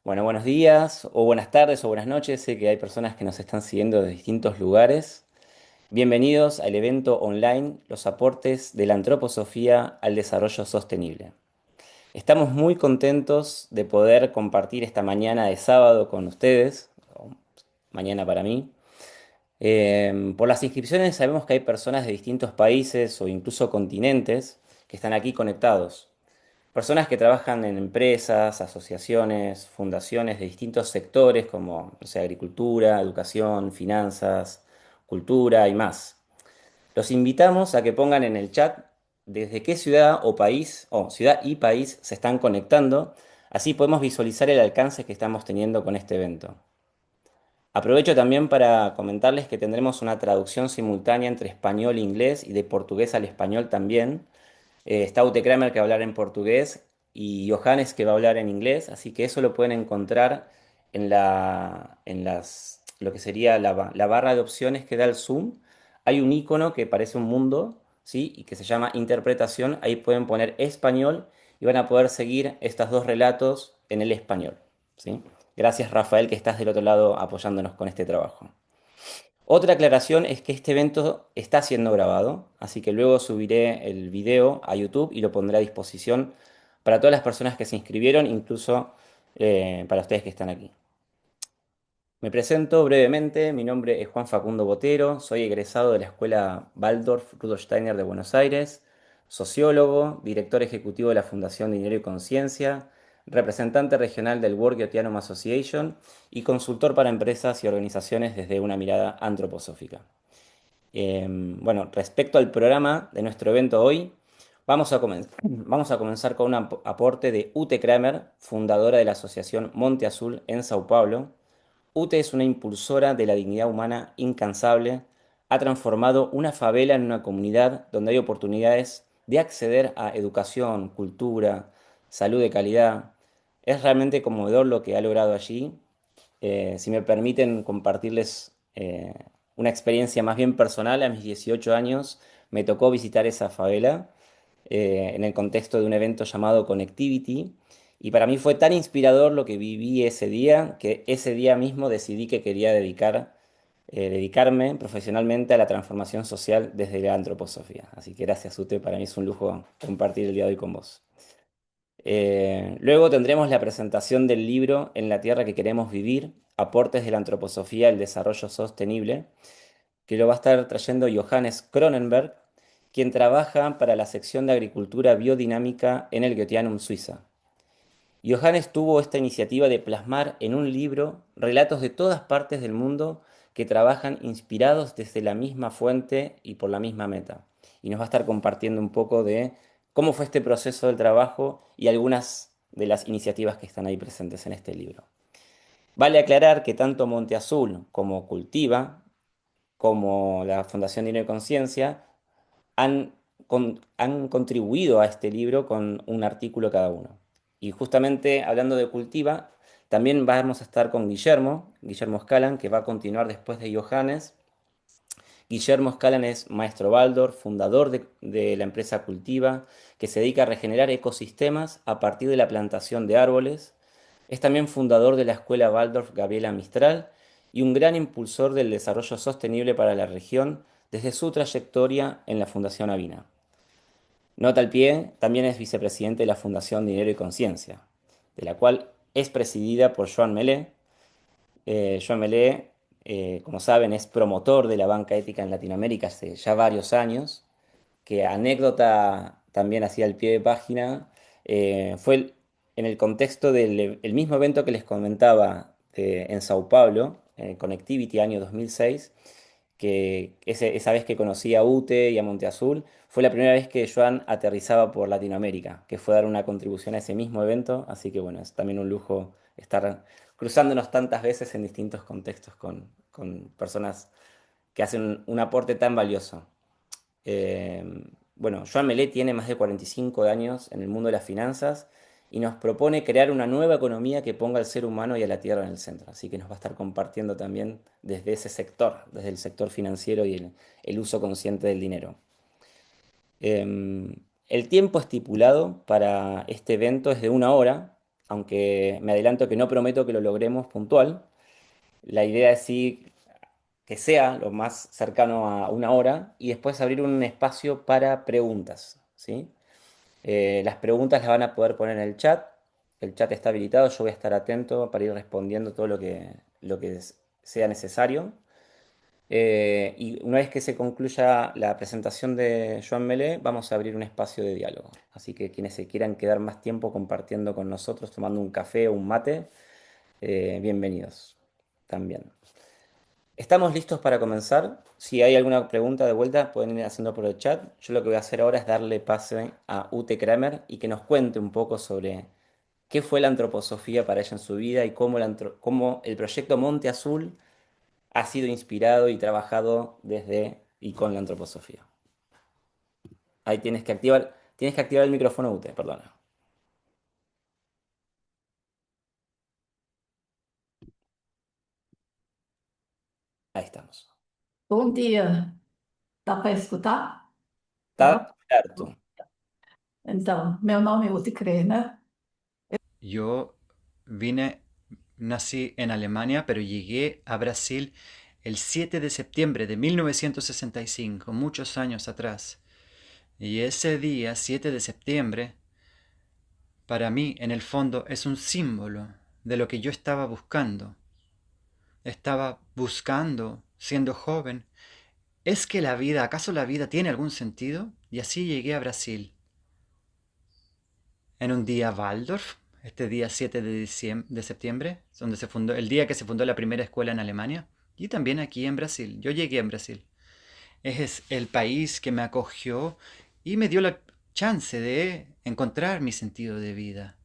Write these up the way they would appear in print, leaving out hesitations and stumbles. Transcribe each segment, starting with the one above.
Bueno, buenos días o buenas tardes o buenas noches. Sé que hay personas que nos están siguiendo de distintos lugares. Bienvenidos al evento online Los aportes de la antroposofía al desarrollo sostenible. Estamos muy contentos de poder compartir esta mañana de sábado con ustedes, o mañana para mí. Por las inscripciones sabemos que hay personas de distintos países o incluso continentes que están aquí conectados. Personas que trabajan en empresas, asociaciones, fundaciones de distintos sectores como, no sé, agricultura, educación, finanzas, cultura y más. Los invitamos a que pongan en el chat desde qué ciudad o país, o ciudad y país se están conectando. Así podemos visualizar el alcance que estamos teniendo con este evento. Aprovecho también para comentarles que tendremos una traducción simultánea entre español e inglés y de portugués al español también. Está Ute Kramer que va a hablar en portugués y Johannes que va a hablar en inglés, así que eso lo pueden encontrar lo que sería la barra de opciones que da el Zoom. Hay un icono que parece un mundo, ¿sí? Y que se llama interpretación. Ahí pueden poner español y van a poder seguir estos dos relatos en el español, ¿sí? Gracias, Rafael, que estás del otro lado apoyándonos con este trabajo. Otra aclaración es que este evento está siendo grabado, así que luego subiré el video a YouTube y lo pondré a disposición para todas las personas que se inscribieron, incluso para ustedes que están aquí. Me presento brevemente, mi nombre es Juan Facundo Botero, soy egresado de la Escuela Waldorf Rudolf Steiner de Buenos Aires, sociólogo, director ejecutivo de la Fundación Dinero y Conciencia, representante regional del World Goetheanum Association y consultor para empresas y organizaciones desde una mirada antroposófica. Bueno, respecto al programa de nuestro evento hoy, vamos a comenzar con un aporte de Ute Kramer, fundadora de la Asociación Monte Azul en Sao Paulo. Ute es una impulsora de la dignidad humana incansable. Ha transformado una favela en una comunidad donde hay oportunidades de acceder a educación, cultura, salud de calidad. Es realmente conmovedor lo que ha logrado allí. Si me permiten compartirles una experiencia más bien personal, a mis 18 años me tocó visitar esa favela en el contexto de un evento llamado Connectivity. Y para mí fue tan inspirador lo que viví ese día, que ese día mismo decidí que quería dedicarme profesionalmente a la transformación social desde la antroposofía. Así que gracias, Ute, para mí es un lujo compartir el día de hoy con vos. Luego tendremos la presentación del libro En la Tierra que queremos vivir, aportes de la antroposofía al desarrollo sostenible, que lo va a estar trayendo Johannes Cronenberg, quien trabaja para la sección de agricultura biodinámica en el Goetheanum Suiza. Johannes tuvo esta iniciativa de plasmar en un libro relatos de todas partes del mundo que trabajan inspirados desde la misma fuente y por la misma meta. Y nos va a estar compartiendo un poco de cómo fue este proceso del trabajo y algunas de las iniciativas que están ahí presentes en este libro. Vale aclarar que tanto Monte Azul como Cultiva, como la Fundación Dinero y Conciencia, han, han contribuido a este libro con un artículo cada uno. Y justamente hablando de Cultiva, también vamos a estar con Guillermo Scalan, que va a continuar después de Johannes. Guillermo Scalan es maestro Waldorf, fundador de la empresa Cultiva, que se dedica a regenerar ecosistemas a partir de la plantación de árboles. Es también fundador de la escuela Waldorf Gabriela Mistral y un gran impulsor del desarrollo sostenible para la región desde su trayectoria en la Fundación Avina. Nota al pie, también es vicepresidente de la Fundación Dinero y Conciencia, de la cual es presidida por Joan Melé. Joan Melé, como saben, es promotor de la banca ética en Latinoamérica hace ya varios años, que anécdota también hacía al pie de página, fue en el contexto del el mismo evento que les comentaba en Sao Paulo, Connectivity año 2006, que esa vez que conocí a UTE y a Monte Azul, fue la primera vez que Joan aterrizaba por Latinoamérica, que fue dar una contribución a ese mismo evento, así que bueno, es también un lujo estar cruzándonos tantas veces en distintos contextos con personas que hacen un aporte tan valioso. Eh, bueno, Joan Melé tiene más de 45 años en el mundo de las finanzas y nos propone crear una nueva economía que ponga al ser humano y a la tierra en el centro. Así que nos va a estar compartiendo también desde ese sector, desde el sector financiero y el uso consciente del dinero. El tiempo estipulado para este evento es de una hora aunque me adelanto que no prometo que lo logremos puntual. La idea es sí que sea lo más cercano a una hora y después abrir un espacio para preguntas, ¿sí? Las preguntas las van a poder poner en el chat. El chat está habilitado, yo voy a estar atento para ir respondiendo todo lo que sea necesario. Y una vez que se concluya la presentación de Joan Melé, vamos a abrir un espacio de diálogo. Así que quienes se quieran quedar más tiempo compartiendo con nosotros, tomando un café o un mate, bienvenidos también. ¿Estamos listos para comenzar? Si hay alguna pregunta de vuelta, pueden ir haciendo por el chat. Yo lo que voy a hacer ahora es darle pase a Ute Kramer y que nos cuente un poco sobre qué fue la antroposofía para ella en su vida y cómo el proyecto Monte Azul ha sido inspirado y trabajado desde y con la antroposofía. Ahí tienes que activar el micrófono, Ute, perdona. Ahí estamos. Bom dia, dá para escutar? Tá? Está certo. Então, meu nome é Ute Krener. Yo vine, nací en Alemania, pero llegué a Brasil el 7 de septiembre de 1965, muchos años atrás. Y ese día, 7 de septiembre, para mí, en el fondo, es un símbolo de lo que yo estaba buscando. Estaba buscando, siendo joven, ¿es que la vida, acaso la vida tiene algún sentido? Y así llegué a Brasil. En un día Waldorf, este día 7 de septiembre, donde se fundó, el día que se fundó la primera escuela en Alemania, y también aquí en Brasil. Yo llegué en Brasil. Es el país que me acogió y me dio la chance de encontrar mi sentido de vida,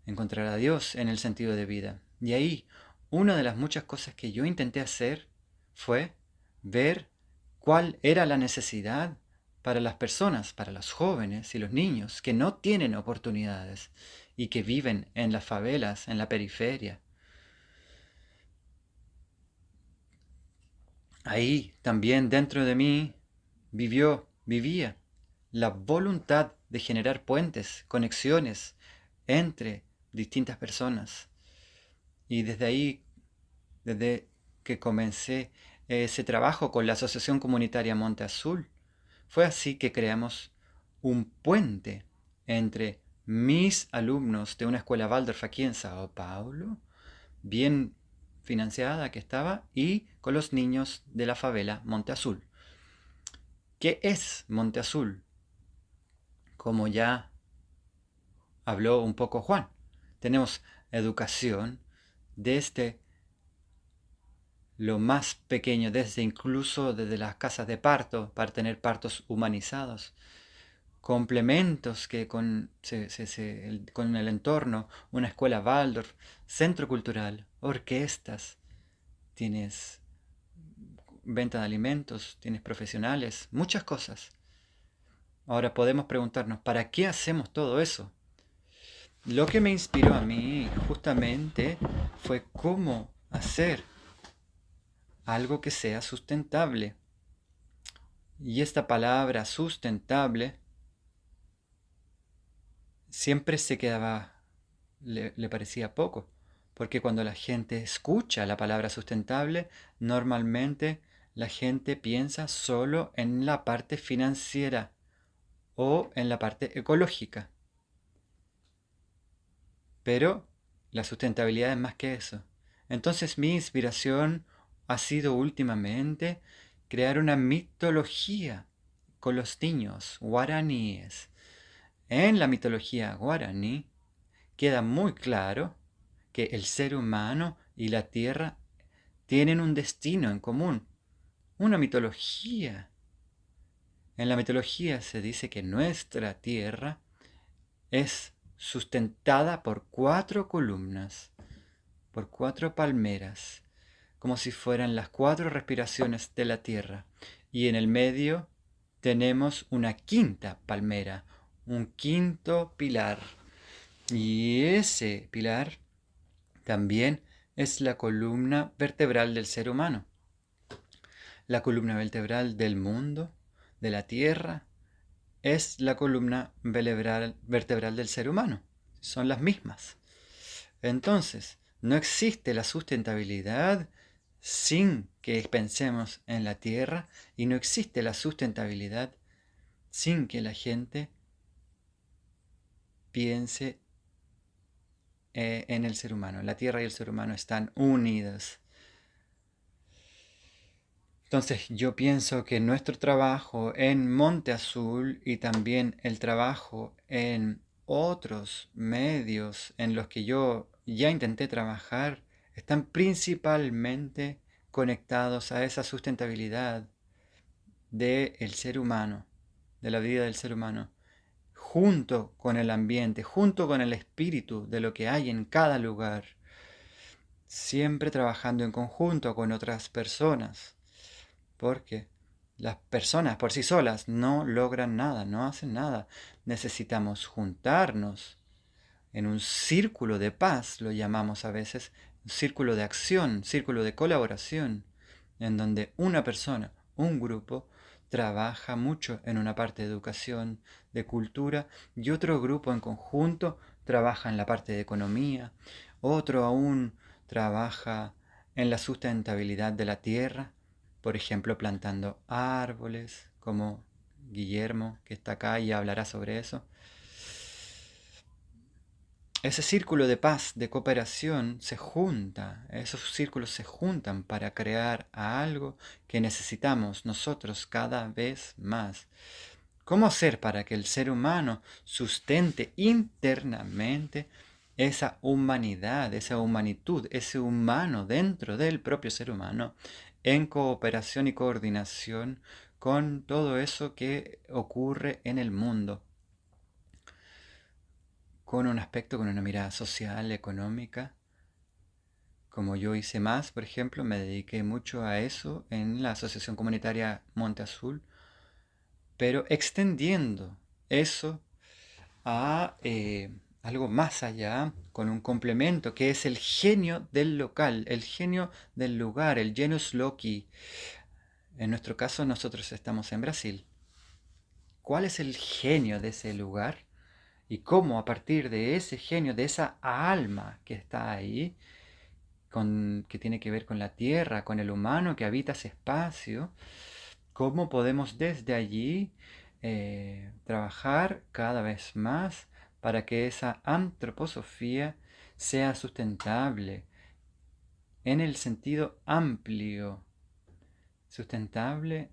encontrar a Dios en el sentido de vida. Y ahí, una de las muchas cosas que yo intenté hacer fue ver cuál era la necesidad para las personas, para los jóvenes y los niños que no tienen oportunidades y que viven en las favelas, en la periferia. Ahí también dentro de mí vivía la voluntad de generar puentes, conexiones entre distintas personas. Y desde ahí, desde que comencé ese trabajo con la Asociación Comunitaria Monte Azul, fue así que creamos un puente entre mis alumnos de una escuela Waldorf aquí en Sao Paulo, bien financiada que estaba, y con los niños de la favela Monte Azul. ¿Qué es Monte Azul? Como ya habló un poco Juan, tenemos educación desde lo más pequeño, incluso desde las casas de parto, para tener partos humanizados, complementos que con el entorno, una escuela Waldorf, centro cultural, orquestas, tienes venta de alimentos, tienes profesionales, muchas cosas. Ahora podemos preguntarnos, ¿para qué hacemos todo eso? Lo que me inspiró a mí justamente fue cómo hacer algo que sea sustentable. Y esta palabra sustentable siempre se quedaba, le parecía poco, porque cuando la gente escucha la palabra sustentable, normalmente la gente piensa solo en la parte financiera o en la parte ecológica. Pero la sustentabilidad es más que eso. Entonces mi inspiración ha sido últimamente crear una mitología con los niños guaraníes. En la mitología guaraní queda muy claro que el ser humano y la tierra tienen un destino en común, una mitología. En la mitología se dice que nuestra tierra es sustentada por 4 columnas, por 4 palmeras, como si fueran las 4 respiraciones de la tierra. Y en el medio tenemos una quinta palmera, un quinto pilar. Y ese pilar también es la columna vertebral del ser humano, la columna vertebral del mundo, de la tierra, es la columna vertebral del ser humano. son las mismas. Entonces, no existe la sustentabilidad sin que pensemos en la tierra y no existe la sustentabilidad sin que la gente piense en el ser humano. La tierra y el ser humano están unidas. Entonces yo pienso que nuestro trabajo en Monte Azul y también el trabajo en otros medios en los que yo ya intenté trabajar están principalmente conectados a esa sustentabilidad del ser humano, de la vida del ser humano, junto con el ambiente, junto con el espíritu de lo que hay en cada lugar, siempre trabajando en conjunto con otras personas, porque las personas por sí solas no logran nada, no hacen nada. Necesitamos juntarnos en un círculo de paz, lo llamamos a veces, un círculo de acción, círculo de colaboración, en donde una persona, un grupo, trabaja mucho en una parte de educación, de cultura, y otro grupo en conjunto trabaja en la parte de economía, otro aún trabaja en la sustentabilidad de la tierra, por ejemplo, plantando árboles, como Guillermo, que está acá y hablará sobre eso. Ese círculo de paz, de cooperación, se junta, esos círculos se juntan para crear algo que necesitamos nosotros cada vez más. ¿Cómo hacer para que el ser humano sustente internamente esa humanidad, esa humanitud, ese humano dentro del propio ser humano, en cooperación y coordinación con todo eso que ocurre en el mundo? Con un aspecto, con una mirada social, económica. Como yo hice más, por ejemplo, me dediqué mucho a eso en la Asociación Comunitaria Monte Azul, pero extendiendo eso a algo más allá, con un complemento que es el genio del local, el genio del lugar, el genus loci. En nuestro caso, nosotros estamos en Brasil. ¿Cuál es el genio de ese lugar? Y cómo a partir de ese genio, de esa alma que está ahí, que tiene que ver con la tierra, con el humano que habita ese espacio, cómo podemos desde allí trabajar cada vez más para que esa antroposofía sea sustentable en el sentido amplio, sustentable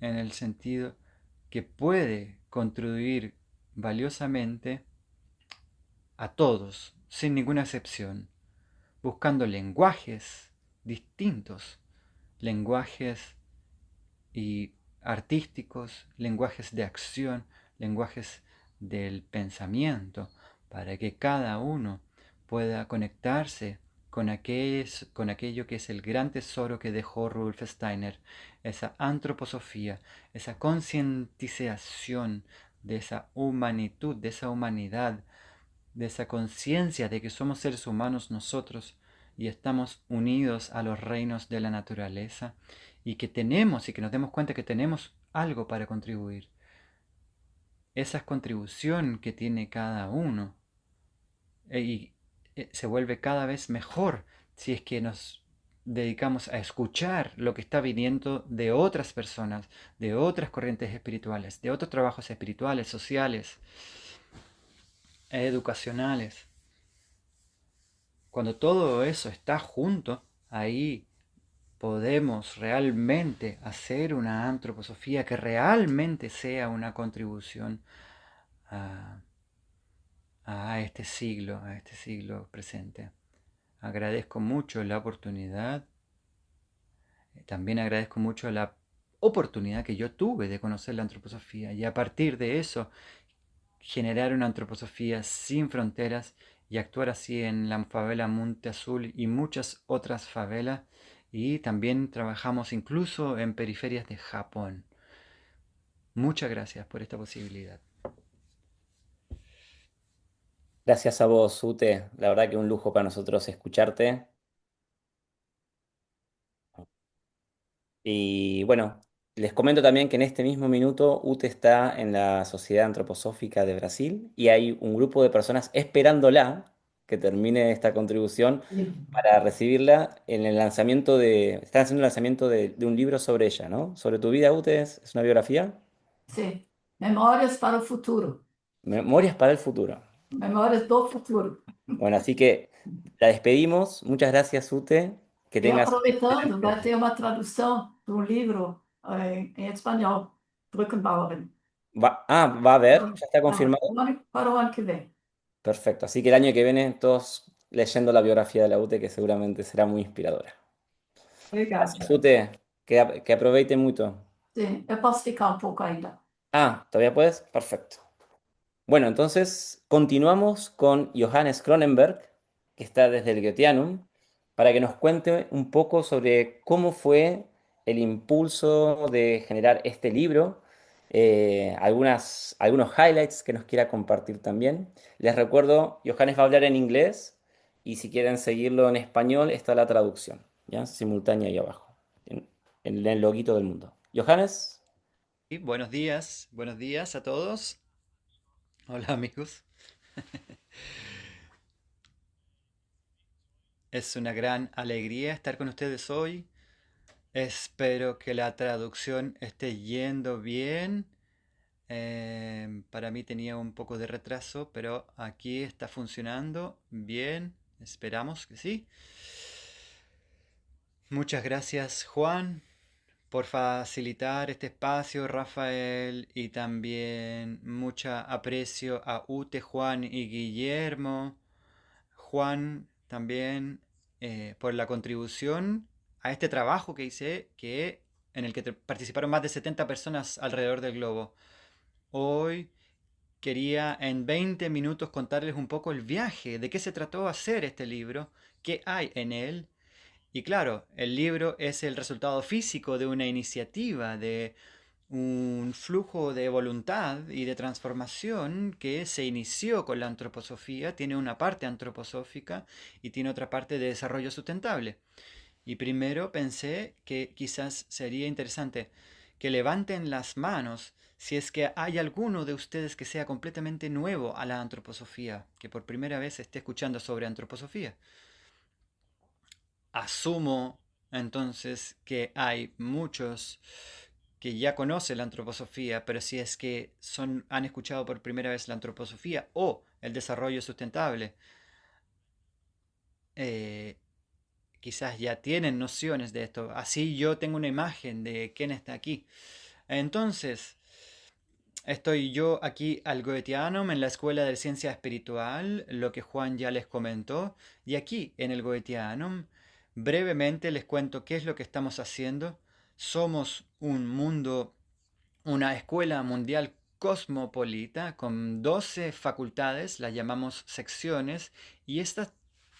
en el sentido que puede contribuir valiosamente a todos, sin ninguna excepción, buscando lenguajes distintos, lenguajes y artísticos, lenguajes de acción, lenguajes del pensamiento, para que cada uno pueda conectarse con aquello que es el gran tesoro que dejó Rudolf Steiner, esa antroposofía, esa concientización de esa humanitud, de esa humanidad, de esa conciencia de que somos seres humanos nosotros y estamos unidos a los reinos de la naturaleza y que tenemos y que nos demos cuenta que tenemos algo para contribuir. Esa contribución que tiene cada uno se vuelve cada vez mejor si es que nos dedicamos a escuchar lo que está viniendo de otras personas, de otras corrientes espirituales, de otros trabajos espirituales, sociales, educacionales. Cuando todo eso está junto, ahí podemos realmente hacer una antroposofía que realmente sea una contribución a, a este siglo presente. Agradezco mucho la oportunidad, también agradezco mucho la oportunidad que yo tuve de conocer la antroposofía y a partir de eso generar una antroposofía sin fronteras y actuar así en la favela Monte Azul y muchas otras favelas. Y también trabajamos incluso en periferias de Japón. Muchas gracias por esta posibilidad. Gracias a vos, Ute. La verdad que un lujo para nosotros escucharte. Y bueno, Les comento también que en este mismo minuto UTE está en la Sociedad Antroposófica de Brasil y hay un grupo de personas esperándola que termine esta contribución para recibirla en el lanzamiento están haciendo el lanzamiento de un libro sobre ella, ¿no? Sobre tu vida, UTE, es una biografía. Sim. Memórias para o futuro. Memorias para el futuro. Memórias do futuro. Bueno, así que la despedimos. Muchas gracias, Ute. Que E tengas... aproveitando, vai ter uma tradução de um livro em espanhol, Brückenbauerin. Va a haber, ya está confirmado. Para o ano que vem. Perfecto. Así que el año que viene todos leyendo la biografía de la UTE, que seguramente será muy inspiradora. Obrigada. Gracias, Ute. Que aproveite mucho. Sim, eu posso ficar um pouco ainda. Ah, ¿todavía puedes? Perfecto. Bueno, entonces continuamos con Johannes Cronenberg, que está desde el Goetheanum, para que nos cuente un poco sobre cómo fue el impulso de generar este libro, algunos highlights que nos quiera compartir también. Les recuerdo, Johannes va a hablar en inglés y si quieren seguirlo en español está la traducción, ¿ya? Simultánea ahí abajo, en el loguito del mundo. Johannes, Y buenos días a todos. Hola amigos. Es una gran alegría estar con ustedes hoy. Espero que la traducción esté yendo bien. Para mí tenía un poco de retraso, pero aquí está funcionando bien. Esperamos que sí. Muchas gracias, Juan, por facilitar este espacio, Rafael, y también mucha aprecio a Ute, Juan y Guillermo. Juan también por la contribución a este trabajo que hice, en el que participaron más de 70 personas alrededor del globo. Hoy quería en 20 minutos contarles un poco el viaje, de qué se trató hacer este libro, qué hay en él. Y claro, el libro es el resultado físico de una iniciativa, de un flujo de voluntad y de transformación que se inició con la antroposofía, tiene una parte antroposófica y tiene otra parte de desarrollo sustentable. Y primero pensé que quizás sería interesante que levanten las manos si es que hay alguno de ustedes que sea completamente nuevo a la antroposofía, que por primera vez esté escuchando sobre antroposofía. Asumo entonces que hay muchos que ya conocen la antroposofía, pero si es que han escuchado por primera vez la antroposofía o el desarrollo sustentable, eh, quizás ya tienen nociones de esto. Así yo tengo una imagen de quién está aquí. Entonces, estoy yo aquí al Goetheanum en la Escuela de Ciencia Espiritual, lo que Juan ya les comentó, y aquí en el Goetheanum brevemente les cuento qué es lo que estamos haciendo. Somos un mundo, una escuela mundial cosmopolita con 12 facultades, las llamamos secciones, y estas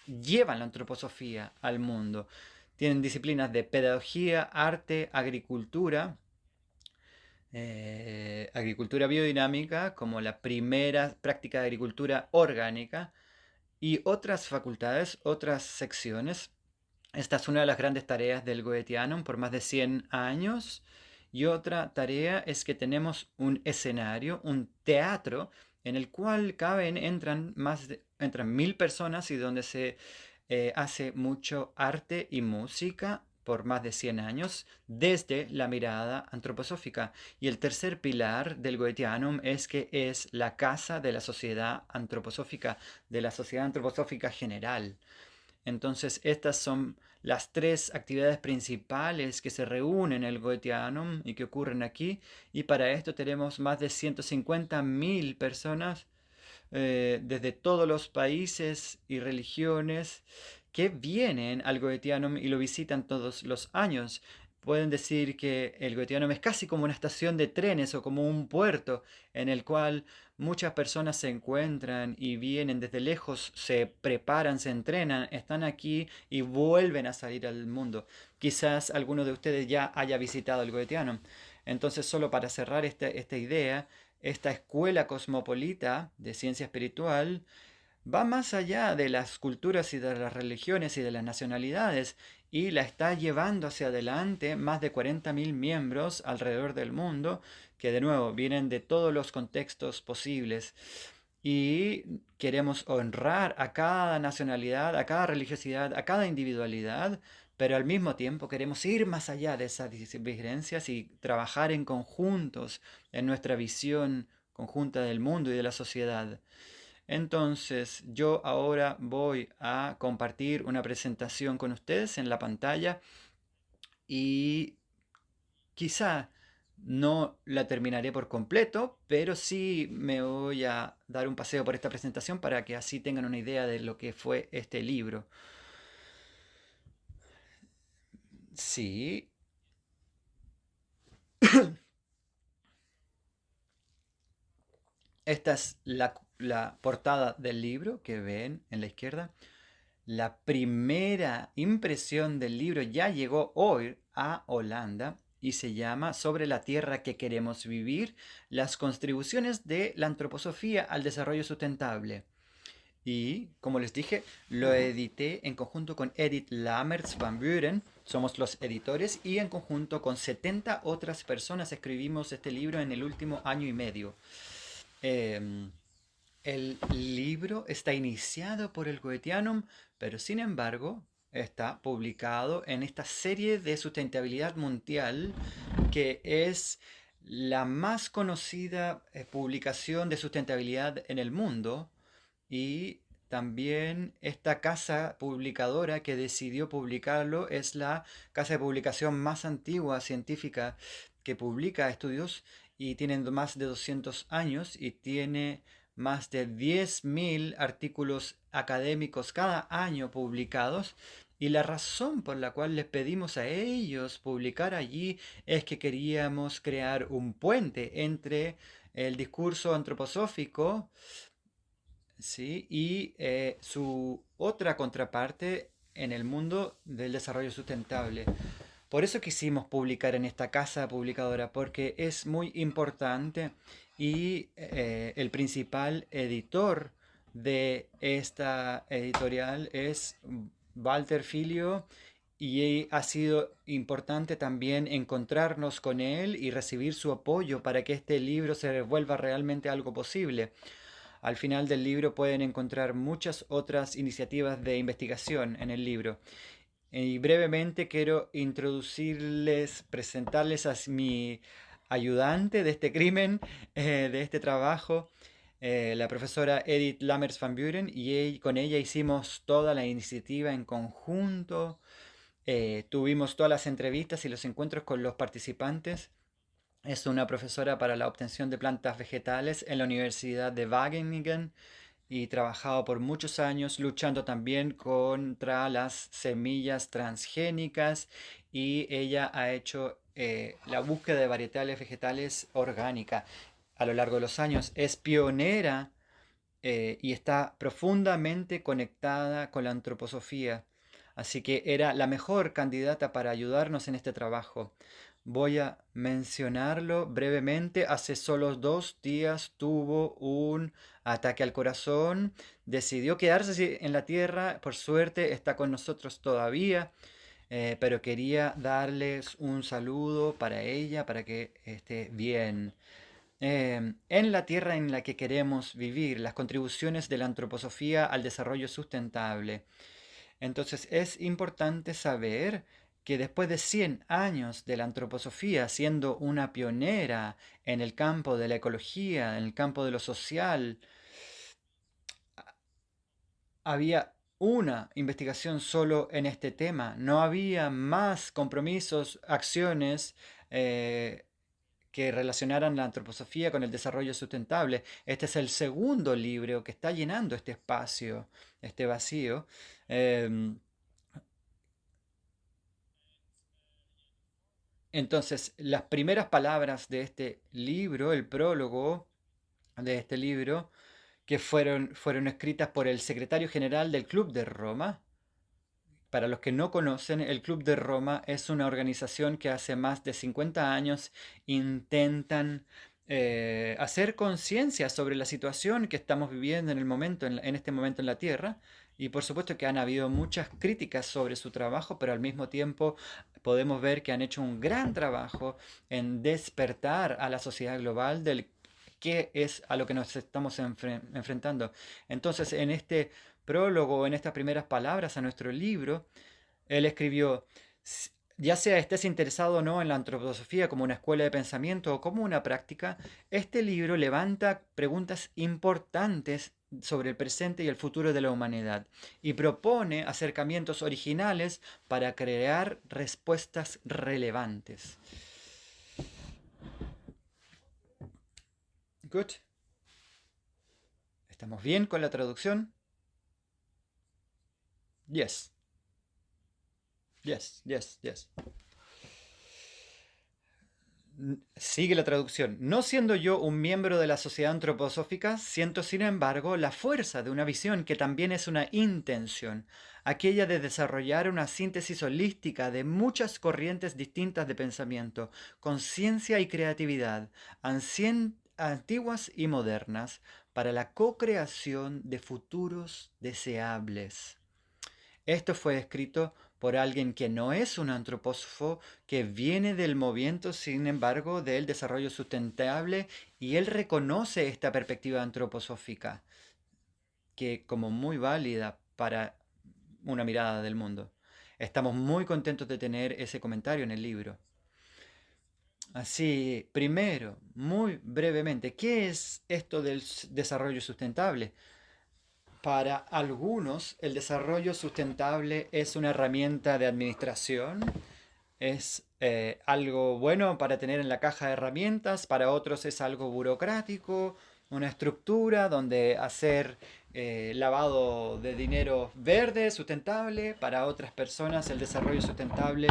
llevan la antroposofía al mundo. Tienen disciplinas de pedagogía, arte, agricultura biodinámica como la primera práctica de agricultura orgánica y otras facultades, otras secciones. Esta es una de las grandes tareas del Goetheanum por más de 100 años. Y otra tarea es que tenemos un escenario, un teatro, en el cual entran 1000 personas y donde se hace mucho arte y música por más de 100 años desde la mirada antroposófica. Y el tercer pilar del Goetheanum es que es la casa de la sociedad antroposófica, de la sociedad antroposófica general. Entonces, estas son las tres actividades principales que se reúnen en el Goetheanum y que ocurren aquí. Y para esto tenemos más de 150.000 personas desde todos los países y religiones que vienen al Goetheanum y lo visitan todos los años. Pueden decir que el Goetheanum es casi como una estación de trenes o como un puerto en el cual muchas personas se encuentran y vienen desde lejos, se preparan, se entrenan, están aquí y vuelven a salir al mundo. Quizás alguno de ustedes ya haya visitado el Goetheanum. Entonces, solo para cerrar esta idea, esta escuela cosmopolita de ciencia espiritual va más allá de las culturas y de las religiones y de las nacionalidades y la está llevando hacia adelante más de 40.000 miembros alrededor del mundo que de nuevo vienen de todos los contextos posibles. Y queremos honrar a cada nacionalidad, a cada religiosidad, a cada individualidad, pero al mismo tiempo queremos ir más allá de esas diferencias y trabajar en conjuntos en nuestra visión conjunta del mundo y de la sociedad. Entonces, yo ahora voy a compartir una presentación con ustedes en la pantalla y quizá no la terminaré por completo, pero sí me voy a dar un paseo por esta presentación para que así tengan una idea de lo que fue este libro. Sí, esta es la portada del libro que ven en la izquierda. La primera impresión del libro ya llegó hoy a Holanda y se llama Sobre la tierra que queremos vivir, las contribuciones de la antroposofía al desarrollo sustentable. Y, como les dije, lo edité en conjunto con Edith Lammers van Buren, somos los editores, y en conjunto con 70 otras personas escribimos este libro en el último año y medio. Em, el libro está iniciado por el Goetheanum, pero sin embargo está publicado en esta serie de sustentabilidad mundial que es la más conocida publicación de sustentabilidad en el mundo y también esta casa publicadora que decidió publicarlo es la casa de publicación más antigua científica que publica estudios y tienen más de 200 años y tiene más de 10.000 artículos académicos cada año publicados. Y la razón por la cual les pedimos a ellos publicar allí es que queríamos crear un puente entre el discurso antroposófico, ¿sí? Y su otra contraparte en el mundo del desarrollo sustentable. Por eso quisimos publicar en esta casa publicadora, porque es muy importante y el principal editor de esta editorial es Walter Filio y ha sido importante también encontrarnos con él y recibir su apoyo para que este libro se vuelva realmente algo posible. Al final del libro pueden encontrar muchas otras iniciativas de investigación en el libro. Y brevemente quiero introducirles, presentarles a mi ayudante de este crimen, de este trabajo, la profesora Edith Lammers van Buren, y con ella hicimos toda la iniciativa en conjunto. Tuvimos todas las entrevistas y los encuentros con los participantes. Es una profesora para la obtención de plantas vegetales en la Universidad de Wageningen y trabajado por muchos años luchando también contra las semillas transgénicas y ella ha hecho la búsqueda de varietales vegetales orgánica a lo largo de los años. Es pionera y está profundamente conectada con la antroposofía. Así que era la mejor candidata para ayudarnos en este trabajo. Voy a mencionarlo brevemente. Hace solo 2 días tuvo un ataque al corazón. Decidió quedarse en la tierra. Por suerte está con nosotros todavía. Pero quería darles un saludo para ella, para que esté bien. En la tierra en la que queremos vivir, las contribuciones de la antroposofía al desarrollo sustentable. Entonces es importante saber que después de 100 años de la antroposofía siendo una pionera en el campo de la ecología, en el campo de lo social, había una investigación solo en este tema. No había más compromisos, acciones que relacionaran la antroposofía con el desarrollo sustentable. Este es el segundo libro que está llenando este espacio, este vacío. Entonces, las primeras palabras de este libro, el prólogo de este libro, que fueron escritas por el secretario general del Club de Roma. Para los que no conocen, el Club de Roma es una organización que hace más de 50 años intentan hacer conciencia sobre la situación que estamos viviendo en este momento en la Tierra. Y por supuesto que han habido muchas críticas sobre su trabajo, pero al mismo tiempo podemos ver que han hecho un gran trabajo en despertar a la sociedad global del qué es a lo que nos estamos enfrentando. Entonces, en este prólogo, en estas primeras palabras a nuestro libro, él escribió: ya sea estés interesado o no en la antroposofía como una escuela de pensamiento o como una práctica, este libro levanta preguntas importantes sobre el presente y el futuro de la humanidad y propone acercamientos originales para crear respuestas relevantes. Good. ¿Estamos bien con la traducción? Yes. Yes, yes, yes. Sigue la traducción. No siendo yo un miembro de la sociedad antroposófica, siento sin embargo la fuerza de una visión que también es una intención, aquella de desarrollar una síntesis holística de muchas corrientes distintas de pensamiento, conciencia y creatividad, antiguas y modernas, para la co-creación de futuros deseables. Esto fue escrito por alguien que no es un antropósofo, que viene del movimiento, sin embargo, del desarrollo sustentable, y él reconoce esta perspectiva antroposófica que como muy válida para una mirada del mundo. Estamos muy contentos de tener ese comentario en el libro. Así, primero, muy brevemente, ¿qué es esto del desarrollo sustentable? Para algunos, el desarrollo sustentable es una herramienta de administración, es algo bueno para tener en la caja de herramientas, para otros es algo burocrático, una estructura donde hacer lavado de dinero verde, sustentable. Para otras personas el desarrollo sustentable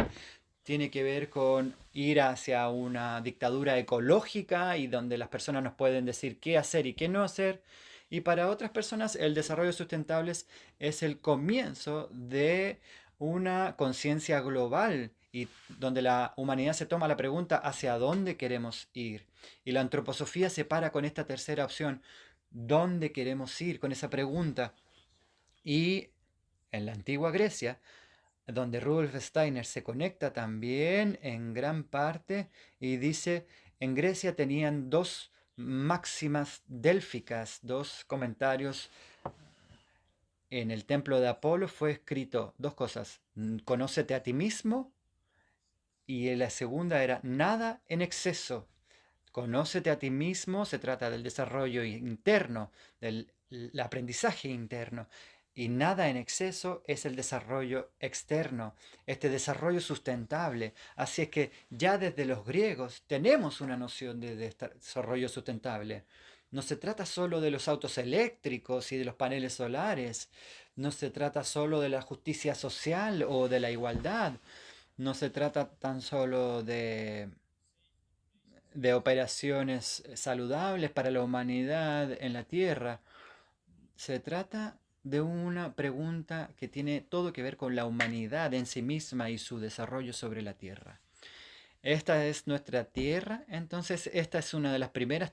tiene que ver con ir hacia una dictadura ecológica y donde las personas nos pueden decir qué hacer y qué no hacer. Y para otras personas el desarrollo sustentable es el comienzo de una conciencia global y donde la humanidad se toma la pregunta hacia dónde queremos ir. Y la antroposofía se para con esta tercera opción, ¿dónde queremos ir? Con esa pregunta. Y en la antigua Grecia, donde Rudolf Steiner se conecta también en gran parte y dice, en Grecia tenían dos máximas délficas, dos comentarios. En el templo de Apolo fue escrito dos cosas: conócete a ti mismo, y la segunda era nada en exceso. Conócete a ti mismo, se trata del desarrollo interno, del aprendizaje interno. Y nada en exceso es el desarrollo externo, este desarrollo sustentable. Así es que ya desde los griegos tenemos una noción de desarrollo sustentable. No se trata solo de los autos eléctricos y de los paneles solares. No se trata solo de la justicia social o de la igualdad. No se trata tan solo de operaciones saludables para la humanidad en la Tierra. Se trata de una pregunta que tiene todo que ver con la humanidad en sí misma y su desarrollo sobre la Tierra. Esta es nuestra Tierra, entonces esta es una de las primeras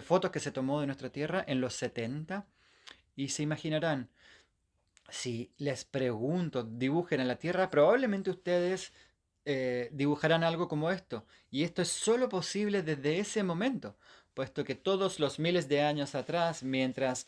fotos que se tomó de nuestra Tierra en los 70, y se imaginarán, si les pregunto, dibujen a la Tierra, probablemente ustedes dibujarán algo como esto. Y esto es solo posible desde ese momento, puesto que todos los miles de años atrás, mientras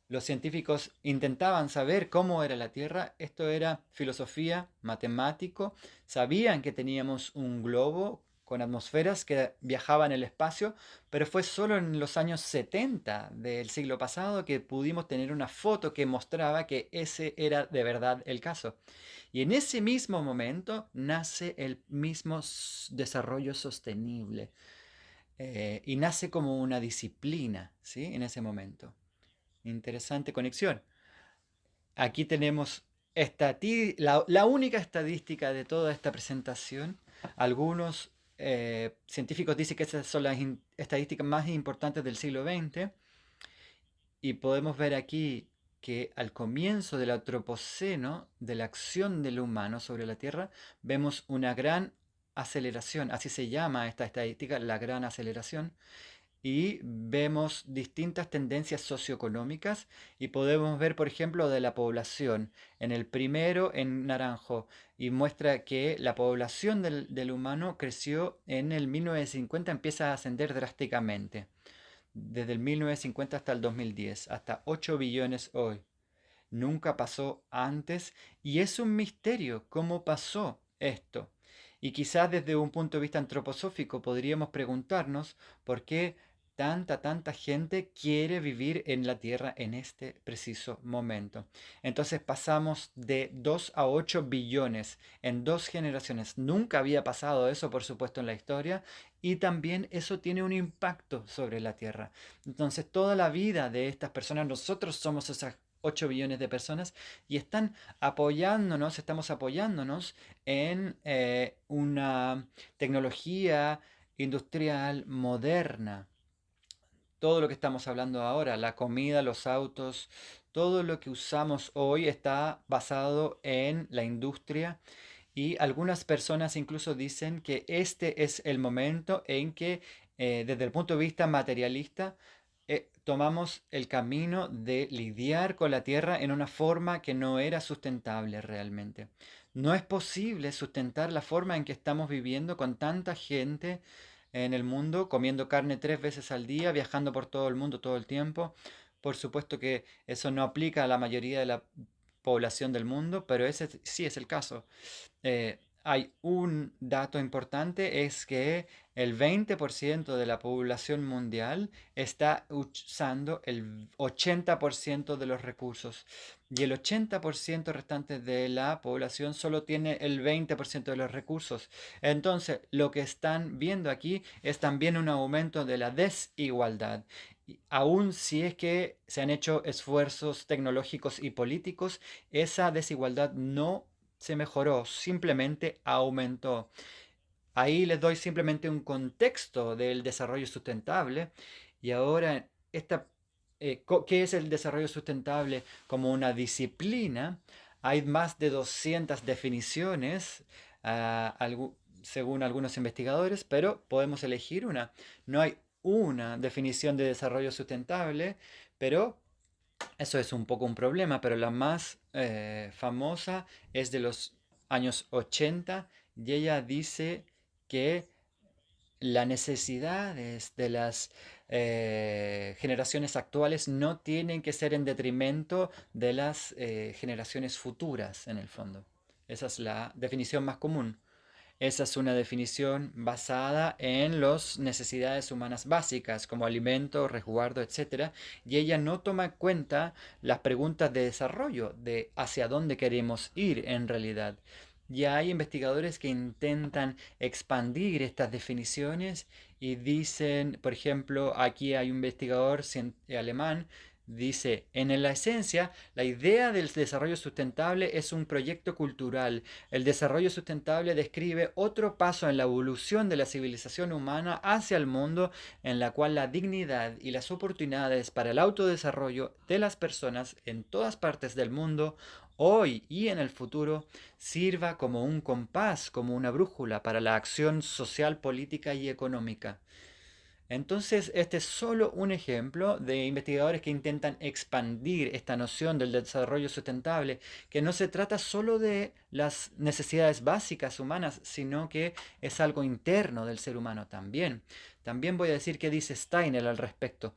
los científicos intentaban saber cómo era la Tierra, esto era filosofía, matemático, sabían que teníamos un globo con atmosferas que viajaba en el espacio, pero fue solo en los años 70 del siglo pasado que pudimos tener una foto que mostraba que ese era de verdad el caso. Y en ese mismo momento nace el mismo desarrollo sostenible, y nace como una disciplina, ¿sí? En ese momento. Interesante conexión. Aquí tenemos la única estadística de toda esta presentación. Algunos científicos dicen que esas son las estadísticas más importantes del siglo XX. Y podemos ver aquí que al comienzo del Antropoceno, de la acción del humano sobre la Tierra, vemos una gran aceleración. Así se llama esta estadística, la gran aceleración. y vemos distintas tendencias socioeconómicas y podemos ver, por ejemplo, de la población. En el primero, en naranjo, y muestra que la población del humano creció en el 1950, empieza a ascender drásticamente. Desde el 1950 hasta el 2010, hasta 8 billones hoy. Nunca pasó antes y es un misterio cómo pasó esto. Y quizás desde un punto de vista antroposófico podríamos preguntarnos por qué tanta gente quiere vivir en la Tierra en este preciso momento. Entonces pasamos de 2 a 8 billones en 2 generaciones. Nunca había pasado eso, por supuesto, en la historia, y también eso tiene un impacto sobre la Tierra. Entonces toda la vida de estas personas, nosotros somos esas 8 billones de personas y estamos apoyándonos en una tecnología industrial moderna. Todo lo que estamos hablando ahora, la comida, los autos, todo lo que usamos hoy está basado en la industria y algunas personas incluso dicen que este es el momento en que, desde el punto de vista materialista, tomamos el camino de lidiar con la tierra en una forma que no era sustentable realmente. No es posible sustentar la forma en que estamos viviendo con tanta gente en el mundo, comiendo carne 3 veces al día, viajando por todo el mundo todo el tiempo. Por supuesto que eso no aplica a la mayoría de la población del mundo, pero ese sí es el caso. Hay un dato importante, es que el 20% de la población mundial está usando el 80% de los recursos y el 80% restante de la población solo tiene el 20% de los recursos. Entonces, lo que están viendo aquí es también un aumento de la desigualdad. Aún si es que se han hecho esfuerzos tecnológicos y políticos, esa desigualdad no se mejoró, simplemente aumentó. Ahí les doy simplemente un contexto del desarrollo sustentable. Y ahora, ¿qué es el desarrollo sustentable como una disciplina? Hay más de 200 definiciones, según algunos investigadores, pero podemos elegir una. No hay una definición de desarrollo sustentable, pero eso es un poco un problema, pero la más famosa es de los años 80 y ella dice que las necesidades de las generaciones actuales no tienen que ser en detrimento de las generaciones futuras, en el fondo. Esa es la definición más común. Esa es una definición basada en las necesidades humanas básicas, como alimento, resguardo, etcétera, y ella no toma en cuenta las preguntas de desarrollo, de hacia dónde queremos ir en realidad. Ya hay investigadores que intentan expandir estas definiciones y dicen, por ejemplo, aquí hay un investigador alemán. Dice, en la esencia, la idea del desarrollo sustentable es un proyecto cultural. El desarrollo sustentable describe otro paso en la evolución de la civilización humana hacia el mundo, en la cual la dignidad y las oportunidades para el autodesarrollo de las personas en todas partes del mundo, hoy y en el futuro, sirva como un compás, como una brújula para la acción social, política y económica. Entonces, este es solo un ejemplo de investigadores que intentan expandir esta noción del desarrollo sustentable, que no se trata solo de las necesidades básicas humanas, sino que es algo interno del ser humano también. También voy a decir qué dice Steiner al respecto.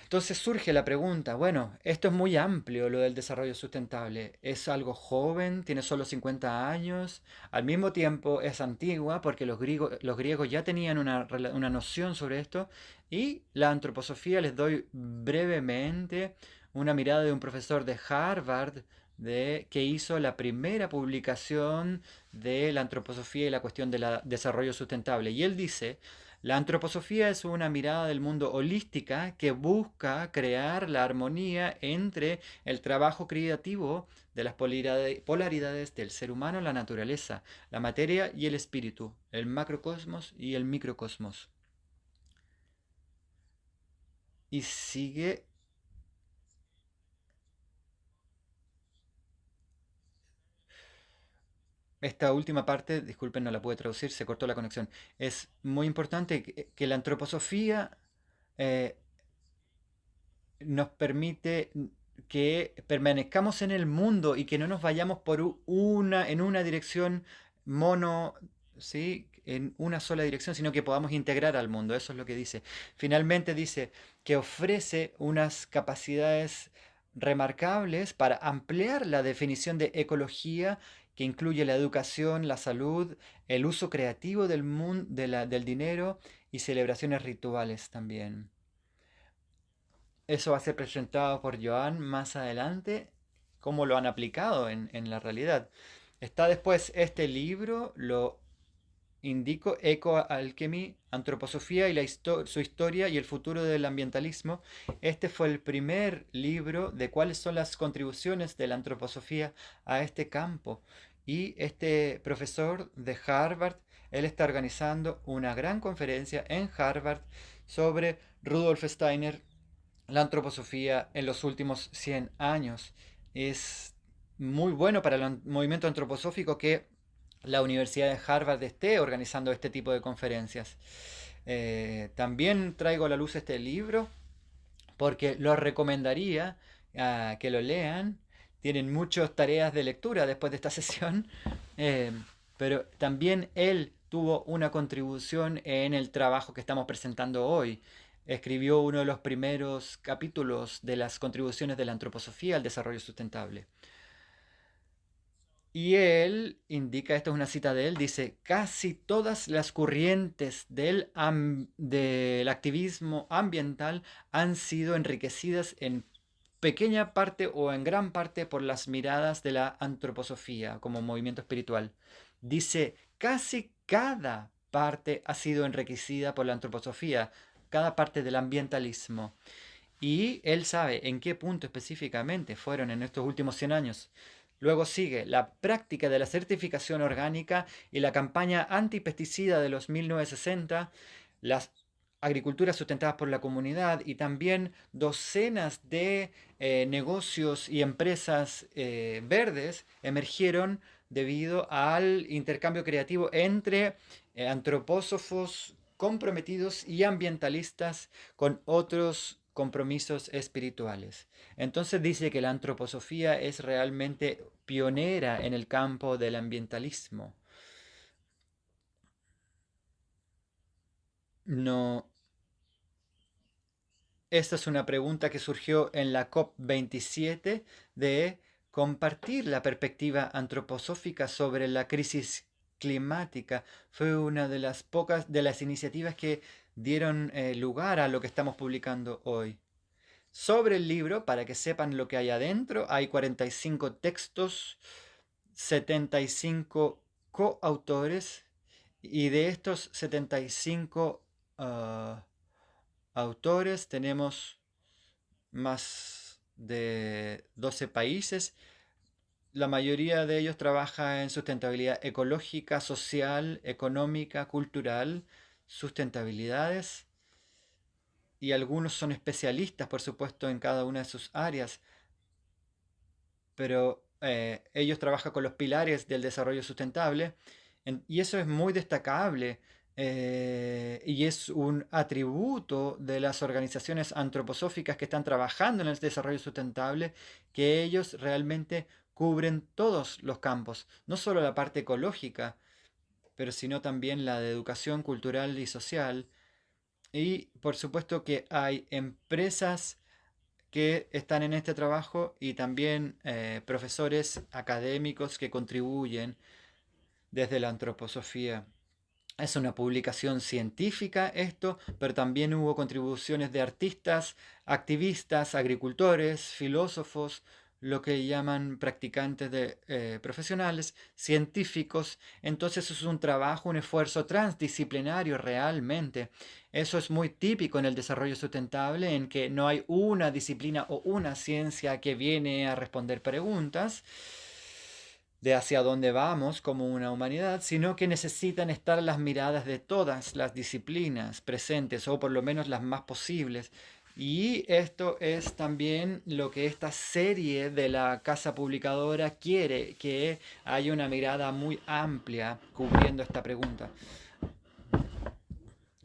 Entonces surge la pregunta, bueno, esto es muy amplio lo del desarrollo sustentable. Es algo joven, tiene solo 50 años, al mismo tiempo es antigua porque los griegos ya tenían una noción sobre esto y la antroposofía les doy brevemente una mirada de un profesor de Harvard que hizo la primera publicación de la antroposofía y la cuestión del desarrollo sustentable. Y él dice, la antroposofía es una mirada del mundo holística que busca crear la armonía entre el trabajo creativo de las polaridades del ser humano, la naturaleza, la materia y el espíritu, el macrocosmos y el microcosmos. Y sigue. esta última parte, disculpen, no la pude traducir, se cortó la conexión. Es muy importante que la antroposofía eh, nos permite que permanezcamos en el mundo y que no nos vayamos en una dirección mono, ¿sí? En una sola dirección, sino que podamos integrar al mundo. Eso es lo que dice. Finalmente dice que ofrece unas capacidades remarcables para ampliar la definición de ecología que incluye la educación, la salud, el uso creativo del mundo, del dinero y celebraciones rituales también. Eso va a ser presentado por Joan más adelante, cómo lo han aplicado en la realidad. Está después este libro, lo indico, Eco-Alchemy, Antroposofía y su historia y el futuro del ambientalismo. Este fue el primer libro de cuáles son las contribuciones de la antroposofía a este campo. Y este profesor de Harvard, él está organizando una gran conferencia en Harvard sobre Rudolf Steiner, la antroposofía en los últimos 100 años. Es muy bueno para el movimiento antroposófico que la Universidad de Harvard esté organizando este tipo de conferencias. También traigo a la luz este libro porque lo recomendaría que lo lean. Tienen muchas tareas de lectura después de esta sesión, eh, pero también él tuvo una contribución en el trabajo que estamos presentando hoy. Escribió uno de los primeros capítulos de las contribuciones de la antroposofía al desarrollo sustentable. Y él indica, esto es una cita de él, dice, casi todas las corrientes del activismo ambiental han sido enriquecidas en pequeña parte o en gran parte por las miradas de la antroposofía como movimiento espiritual. Dice, casi cada parte ha sido enriquecida por la antroposofía, cada parte del ambientalismo. Y él sabe en qué punto específicamente fueron en estos últimos 100 años. Luego sigue la práctica de la certificación orgánica y la campaña antipesticida de los 1960, las agriculturas sustentadas por la comunidad y también docenas de negocios y empresas verdes emergieron debido al intercambio creativo entre antropósofos comprometidos y ambientalistas con otros compromisos espirituales. Entonces dice que la antroposofía es realmente pionera en el campo del ambientalismo. No, esta es una pregunta que surgió en la COP27 de compartir la perspectiva antroposófica sobre la crisis climática. Fue una de las pocas de las iniciativas que dieron lugar a lo que estamos publicando hoy. Sobre el libro, para que sepan lo que hay adentro, hay 45 textos, 75 coautores, y de estos 75 autores tenemos más de 12 países. La mayoría de ellos trabaja en sustentabilidad ecológica, social, económica, cultural, sustentabilidades, y algunos son especialistas, por supuesto, en cada una de sus áreas, pero ellos trabajan con los pilares del desarrollo sustentable y eso es muy destacable y es un atributo de las organizaciones antroposóficas que están trabajando en el desarrollo sustentable, que ellos realmente cubren todos los campos, no solo la parte ecológica, pero sino también la de educación cultural y social. Y por supuesto que hay empresas que están en este trabajo y también profesores académicos que contribuyen desde la antroposofía. Es una publicación científica esto, pero también hubo contribuciones de artistas, activistas, agricultores, filósofos, lo que llaman practicantes profesionales, científicos. Entonces es un trabajo, un esfuerzo transdisciplinario realmente. Eso es muy típico en el desarrollo sustentable, en que no hay una disciplina o una ciencia que viene a responder preguntas de hacia dónde vamos como una humanidad, sino que necesitan estar las miradas de todas las disciplinas presentes, o por lo menos las más posibles. Y esto es también lo que esta serie de la casa publicadora quiere, que haya una mirada muy amplia cubriendo esta pregunta.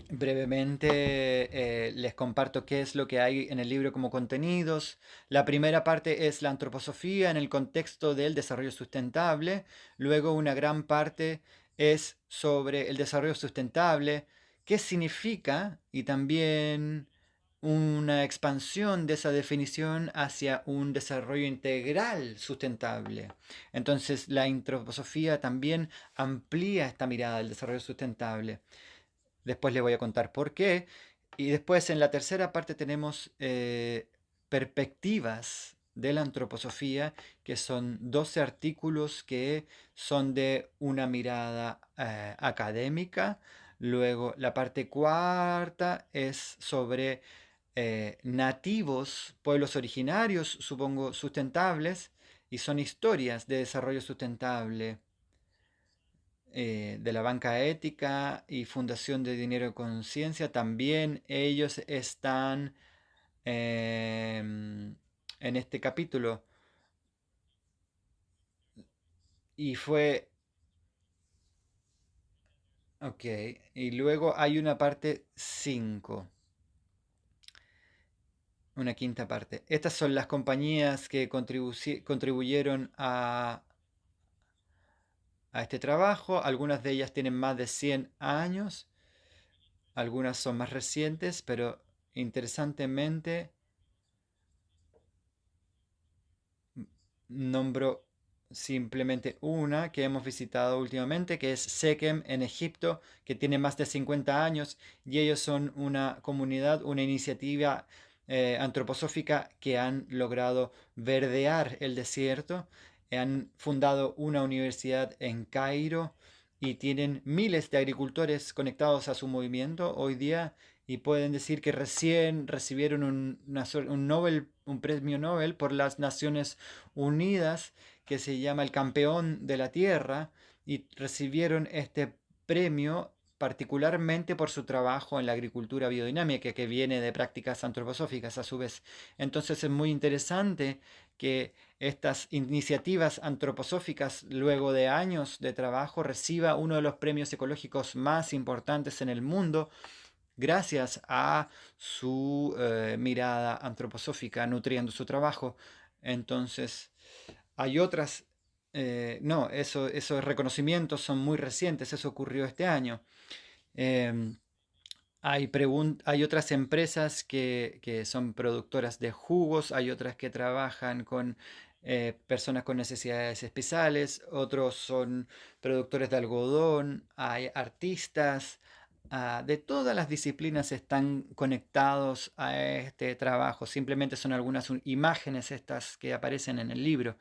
Brevemente les comparto qué es lo que hay en el libro como contenidos. La primera parte es la antroposofía en el contexto del desarrollo sustentable. Luego una gran parte es sobre el desarrollo sustentable, qué significa y también una expansión de esa definición hacia un desarrollo integral sustentable. Entonces la antroposofía también amplía esta mirada del desarrollo sustentable. Después le voy a contar por qué. Y después en la tercera parte tenemos perspectivas de la antroposofía, que son 12 artículos que son de una mirada académica. Luego la parte cuarta es sobre nativos, pueblos originarios, supongo, sustentables, y son historias de desarrollo sustentable de la Banca Ética y Fundación de Dinero y Conciencia. También ellos están en este capítulo. Y fue... Ok, y luego hay una parte 5, una quinta parte. Estas son las compañías que contribuyeron a este trabajo. Algunas de ellas tienen más de 100 años, algunas son más recientes, pero interesantemente nombro simplemente una que hemos visitado últimamente, que es Sekem en Egipto, que tiene más de 50 años, y ellos son una comunidad, una iniciativa antroposófica que han logrado verdear el desierto, han fundado una universidad en Cairo y tienen miles de agricultores conectados a su movimiento hoy día, y pueden decir que recién recibieron un premio Nobel por las Naciones Unidas, que se llama el Campeón de la Tierra, y recibieron este premio particularmente por su trabajo en la agricultura biodinámica, que viene de prácticas antroposóficas a su vez. Entonces es muy interesante que estas iniciativas antroposóficas, luego de años de trabajo, reciba uno de los premios ecológicos más importantes en el mundo, gracias a su mirada antroposófica nutriendo su trabajo. Entonces, hay otras, no, esos reconocimientos son muy recientes, eso ocurrió este año. Em, hay otras empresas que son productoras de jugos, hay otras que trabajan con personas con necesidades especiales, otros son productores de algodón, hay artistas, de todas las disciplinas están conectados a este trabajo. Simplemente son algunas imágenes estas que aparecen en el libro.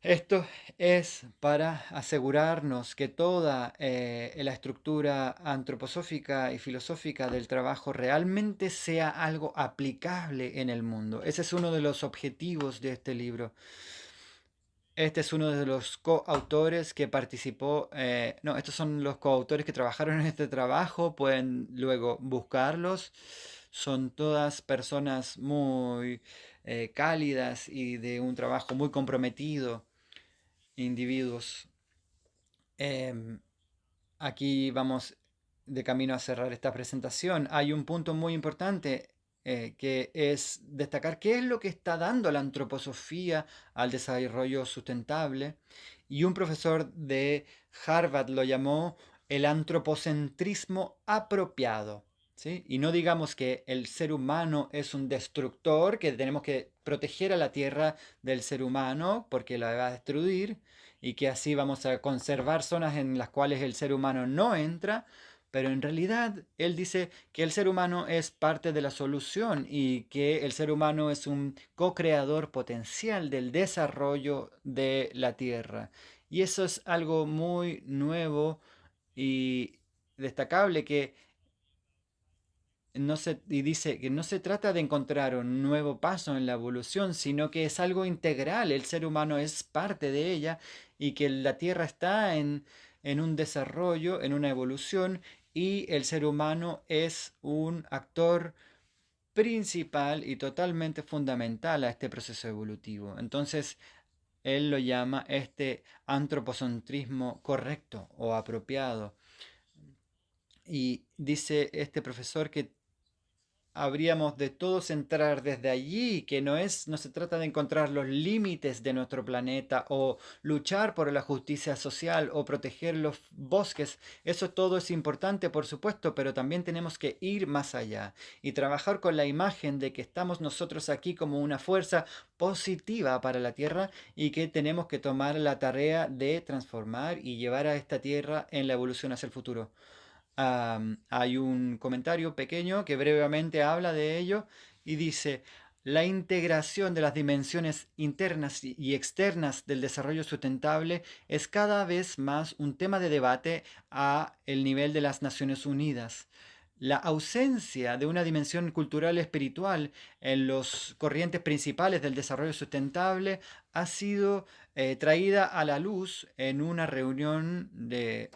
Esto es para asegurarnos que toda la estructura antroposófica y filosófica del trabajo realmente sea algo aplicable en el mundo. Ese es uno de los objetivos de este libro. Este es uno de los coautores que participó. No, estos son los coautores que trabajaron en este trabajo. Pueden luego buscarlos. Son todas personas muy cálidas y de un trabajo muy comprometido, individuos. Em, Aquí vamos de camino a cerrar esta presentación. Hay un punto muy importante que es destacar qué es lo que está dando la antroposofía al desarrollo sustentable. Y un profesor de Harvard lo llamó el antropocentrismo apropiado. ¿Sí? Y no digamos que el ser humano es un destructor, que tenemos que proteger a la tierra del ser humano porque la va a destruir, y que así vamos a conservar zonas en las cuales el ser humano no entra, pero en realidad él dice que el ser humano es parte de la solución y que el ser humano es un co-creador potencial del desarrollo de la Tierra. Y eso es algo muy nuevo y destacable, que y dice que no se trata de encontrar un nuevo paso en la evolución, sino que es algo integral. El ser humano es parte de ella y que la Tierra está en un desarrollo, en una evolución, y el ser humano es un actor principal y totalmente fundamental a este proceso evolutivo. Entonces, él lo llama este antropocentrismo correcto o apropiado. Y dice este profesor que habríamos de todos entrar desde allí, que no se trata de encontrar los límites de nuestro planeta o luchar por la justicia social o proteger los bosques. Eso todo es importante, por supuesto, pero también tenemos que ir más allá y trabajar con la imagen de que estamos nosotros aquí como una fuerza positiva para la Tierra y que tenemos que tomar la tarea de transformar y llevar a esta Tierra en la evolución hacia el futuro. Hay un comentario pequeño que brevemente habla de ello y dice, la integración de las dimensiones internas y externas del desarrollo sustentable es cada vez más un tema de debate a el nivel de las Naciones Unidas. La ausencia de una dimensión cultural y espiritual en los corrientes principales del desarrollo sustentable ha sido traída a la luz en una reunión de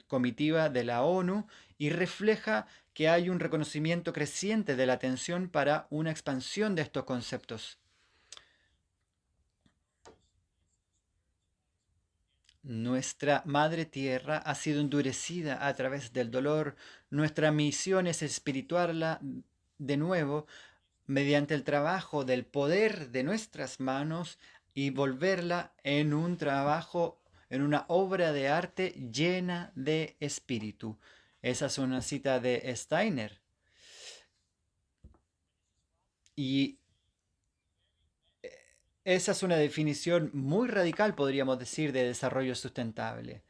comitiva de la ONU y refleja que hay un reconocimiento creciente de la atención para una expansión de estos conceptos. Nuestra madre tierra ha sido endurecida a través del dolor. Nuestra misión es espirituarla de nuevo mediante el trabajo del poder de nuestras manos y volverla en un trabajo, en una obra de arte llena de espíritu. Esa es una cita de Steiner. Y esa es una definición muy radical, podríamos decir, de desarrollo sustentable.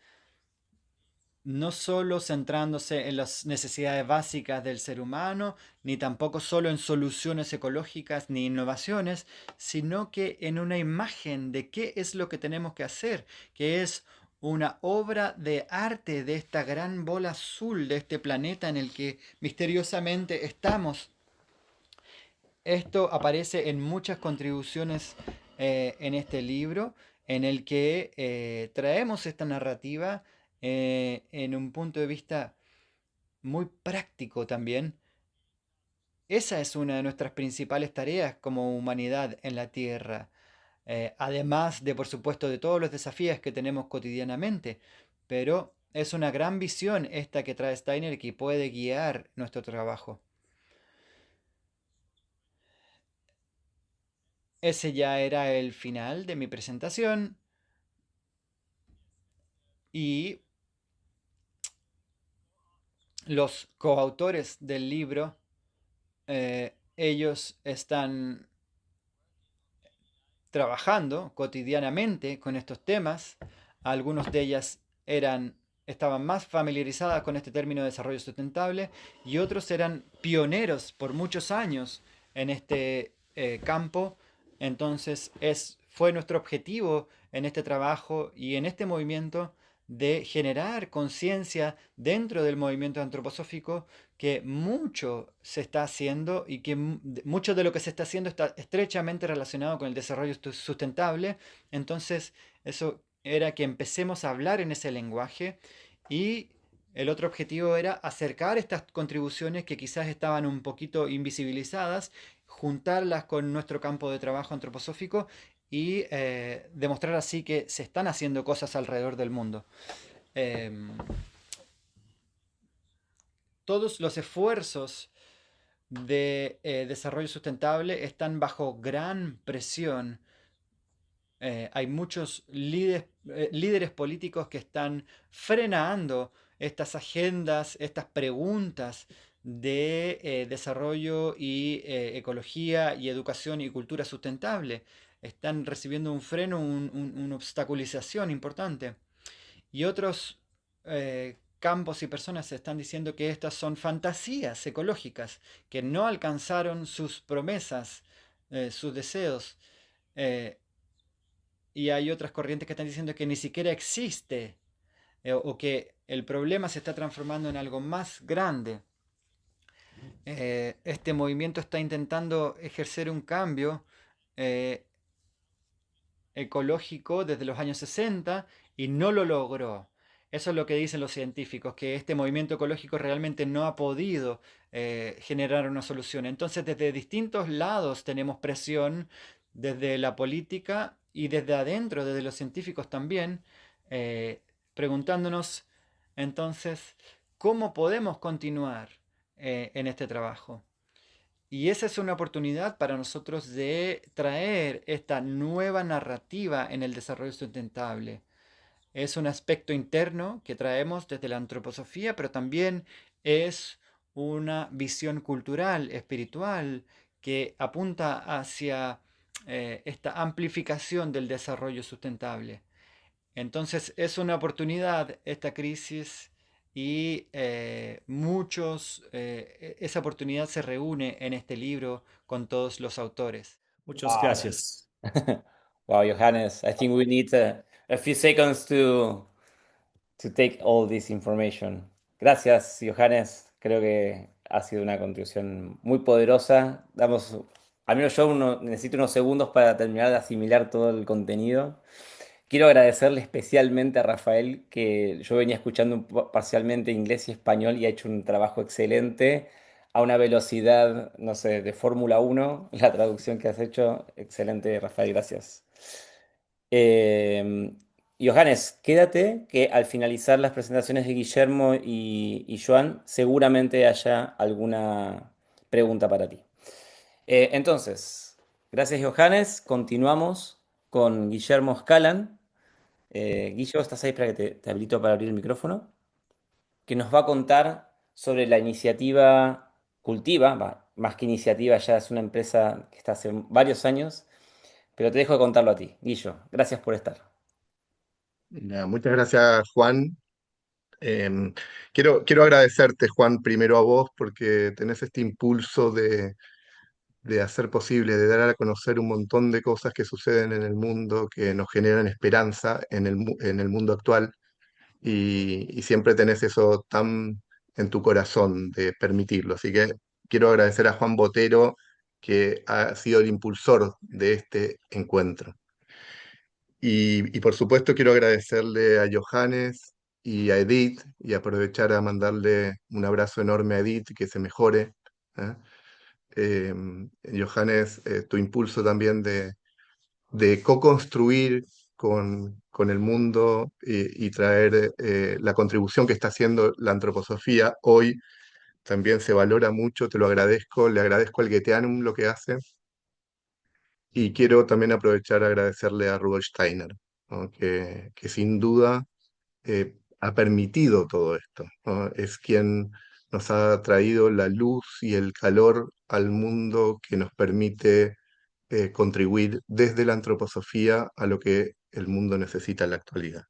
No solo centrándose en las necesidades básicas del ser humano, ni tampoco solo en soluciones ecológicas ni innovaciones, sino que en una imagen de qué es lo que tenemos que hacer, que es una obra de arte de esta gran bola azul de este planeta en el que misteriosamente estamos. Esto aparece en muchas contribuciones en este libro, en el que traemos esta narrativa en un punto de vista muy práctico también. Esa es una de nuestras principales tareas como humanidad en la Tierra, además de, por supuesto, de todos los desafíos que tenemos cotidianamente, pero es una gran visión esta que trae Steiner que puede guiar nuestro trabajo. Ese ya era el final de mi presentación y los coautores del libro, ellos están trabajando cotidianamente con estos temas. Algunos de ellas estaban más familiarizadas con este término de desarrollo sustentable y otros eran pioneros por muchos años en este campo. Entonces fue nuestro objetivo en este trabajo y en este movimiento de generar conciencia dentro del movimiento antroposófico que mucho se está haciendo y que mucho de lo que se está haciendo está estrechamente relacionado con el desarrollo sustentable. Entonces, eso era que empecemos a hablar en ese lenguaje y el otro objetivo era acercar estas contribuciones que quizás estaban un poquito invisibilizadas, juntarlas con nuestro campo de trabajo antroposófico y demostrar así que se están haciendo cosas alrededor del mundo. Todos los esfuerzos de desarrollo sustentable están bajo gran presión. Hay muchos líderes políticos que están frenando estas agendas, estas preguntas de desarrollo y ecología y educación y cultura sustentable. Están recibiendo un freno, una obstaculización importante. Y otros campos y personas están diciendo que estas son fantasías ecológicas, que no alcanzaron sus promesas, sus deseos. Eh, y hay otras corrientes que están diciendo que ni siquiera existe o que el problema se está transformando en algo más grande. Este movimiento está intentando ejercer un cambio eh, ecológico desde los años 60 y no lo logró. Eso es lo que dicen los científicos, que este movimiento ecológico realmente no ha podido generar una solución. Entonces, desde distintos lados tenemos presión, desde la política y desde adentro, desde los científicos también, eh, preguntándonos entonces cómo podemos continuar en este trabajo. Y esa es una oportunidad para nosotros de traer esta nueva narrativa en el desarrollo sustentable. Es un aspecto interno que traemos desde la antroposofía, pero también es una visión cultural, espiritual, que apunta hacia esta amplificación del desarrollo sustentable. Entonces es una oportunidad esta crisis y esa oportunidad se reúne en este libro con todos los autores. Muchas gracias. Wow, Johannes, I think we need a few seconds to take all this information. Gracias, Johannes. Creo que ha sido una contribución muy poderosa. Al menos yo necesito unos segundos para terminar de asimilar todo el contenido. Quiero agradecerle especialmente a Rafael, que yo venía escuchando parcialmente inglés y español y ha hecho un trabajo excelente a una velocidad, no sé, de Fórmula 1. La traducción que has hecho, excelente, Rafael, gracias. Eh, Johannes, quédate que al finalizar las presentaciones de Guillermo y Joan, seguramente haya alguna pregunta para ti. Entonces, gracias, Johannes. Continuamos con Guillermo Scalan. Guillo, ¿estás ahí para que te habilito para abrir el micrófono? Que nos va a contar sobre la iniciativa Cultiva, más que iniciativa, ya es una empresa que está hace varios años, pero te dejo de contarlo a ti. Guillo, gracias por estar. Muchas gracias, Juan. Quiero agradecerte, Juan, primero a vos, porque tenés este impulso de hacer posible, de dar a conocer un montón de cosas que suceden en el mundo, que nos generan esperanza en el mundo actual, y siempre tenés eso tan en tu corazón de permitirlo. Así que quiero agradecer a Juan Botero, que ha sido el impulsor de este encuentro. Y por supuesto quiero agradecerle a Johannes y a Edith y aprovechar a mandarle un abrazo enorme a Edith, que se mejore. ¿eh? Eh, Johannes, tu impulso también de co-construir con el mundo y traer la contribución que está haciendo la antroposofía hoy también se valora mucho, te lo agradezco, le agradezco al Goetheanum lo que hace. Y quiero también aprovechar a agradecerle a Rudolf Steiner, ¿no? Que sin duda ha permitido todo esto, ¿no? Es quien nos ha traído la luz y el calor al mundo que nos permite contribuir desde la antroposofía a lo que el mundo necesita en la actualidad.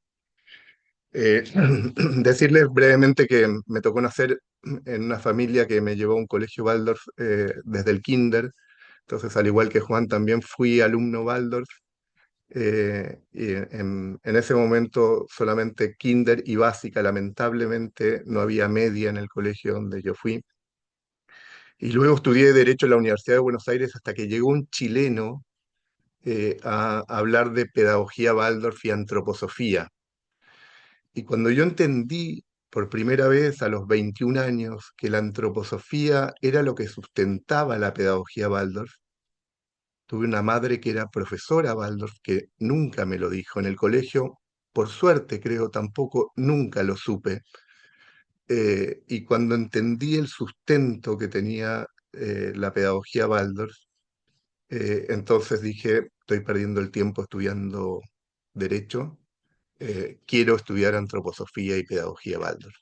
Decirles brevemente que me tocó nacer en una familia que me llevó a un colegio Waldorf desde el kinder. Entonces, al igual que Juan, también fui alumno Waldorf. Y en ese momento solamente kinder y básica, lamentablemente no había media en el colegio donde yo fui. Y luego estudié Derecho en la Universidad de Buenos Aires hasta que llegó un chileno a hablar de pedagogía Waldorf y antroposofía. Y cuando yo entendí por primera vez a los 21 años que la antroposofía era lo que sustentaba la pedagogía Waldorf, tuve una madre que era profesora Waldorf que nunca me lo dijo. En el colegio, por suerte creo, tampoco nunca lo supe. Y cuando entendí el sustento que tenía la pedagogía Waldorf, entonces dije, estoy perdiendo el tiempo estudiando Derecho, quiero estudiar antroposofía y pedagogía Waldorf.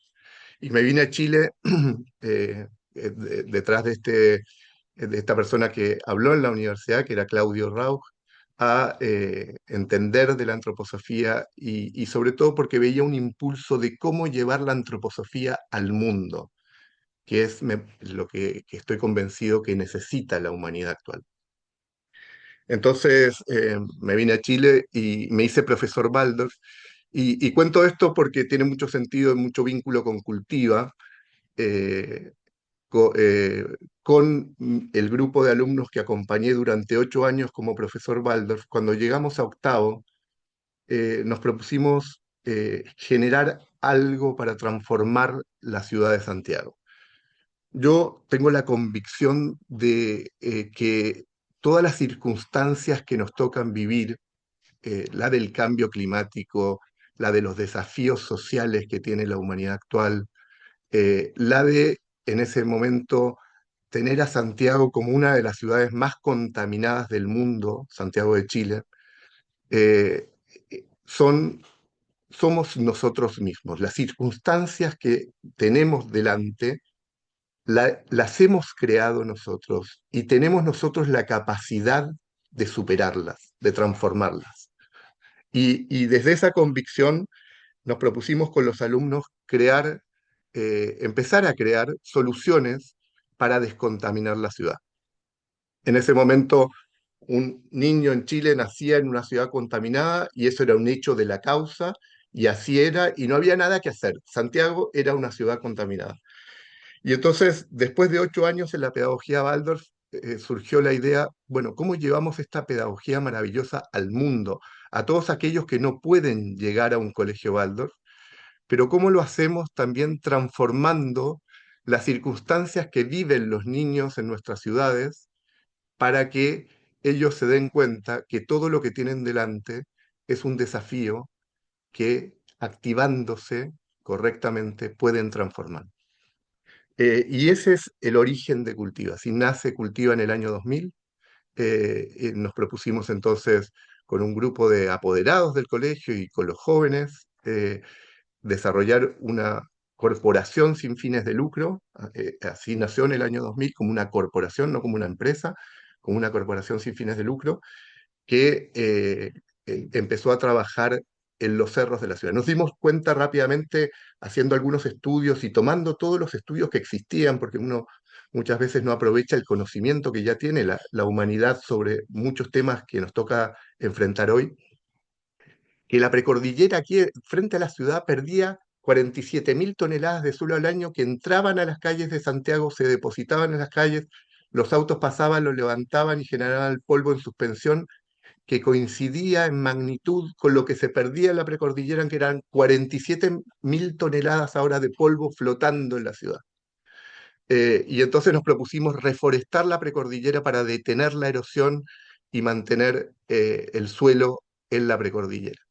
Y me vine a Chile detrás de esta persona que habló en la universidad, que era Claudio Rauch, a entender de la antroposofía y sobre todo porque veía un impulso de cómo llevar la antroposofía al mundo, que es lo que estoy convencido que necesita la humanidad actual. Entonces me vine a Chile y me hice profesor Waldorf, y cuento esto porque tiene mucho sentido y mucho vínculo con Cultiva, eh, con el grupo de alumnos que acompañé durante 8 años como profesor Waldorf. Cuando llegamos a octavo, nos propusimos generar algo para transformar la ciudad de Santiago. Yo tengo la convicción de que todas las circunstancias que nos tocan vivir, la del cambio climático, la de los desafíos sociales que tiene la humanidad actual, la de, en ese momento, tener a Santiago como una de las ciudades más contaminadas del mundo, Santiago de Chile, eh, somos nosotros mismos. Las circunstancias que tenemos delante las hemos creado nosotros y tenemos nosotros la capacidad de superarlas, de transformarlas. Y desde esa convicción nos propusimos con los alumnos empezar a crear soluciones para descontaminar la ciudad. En ese momento, un niño en Chile nacía en una ciudad contaminada y eso era un hecho de la causa y así era y no había nada que hacer. Santiago era una ciudad contaminada. Y entonces, después de 8 años en la pedagogía Waldorf, surgió la idea, bueno, ¿cómo llevamos esta pedagogía maravillosa al mundo? A todos aquellos que no pueden llegar a un colegio Waldorf, pero ¿cómo lo hacemos también transformando las circunstancias que viven los niños en nuestras ciudades para que ellos se den cuenta que todo lo que tienen delante es un desafío que, activándose correctamente, pueden transformar? Y ese es el origen de Cultiva. Si nace Cultiva en el año 2000, nos propusimos entonces con un grupo de apoderados del colegio y con los jóvenes desarrollar una corporación sin fines de lucro. Así nació en el año 2000 como una corporación, no como una empresa, como una corporación sin fines de lucro que empezó a trabajar en los cerros de la ciudad. Nos dimos cuenta rápidamente, haciendo algunos estudios y tomando todos los estudios que existían, porque uno muchas veces no aprovecha el conocimiento que ya tiene la humanidad sobre muchos temas que nos toca enfrentar hoy, que la precordillera aquí frente a la ciudad perdía 47.000 toneladas de suelo al año que entraban a las calles de Santiago, se depositaban en las calles, los autos pasaban, los levantaban y generaban el polvo en suspensión que coincidía en magnitud con lo que se perdía en la precordillera, que eran 47.000 toneladas ahora de polvo flotando en la ciudad. Y entonces nos propusimos reforestar la precordillera para detener la erosión y mantener el suelo en la precordillera.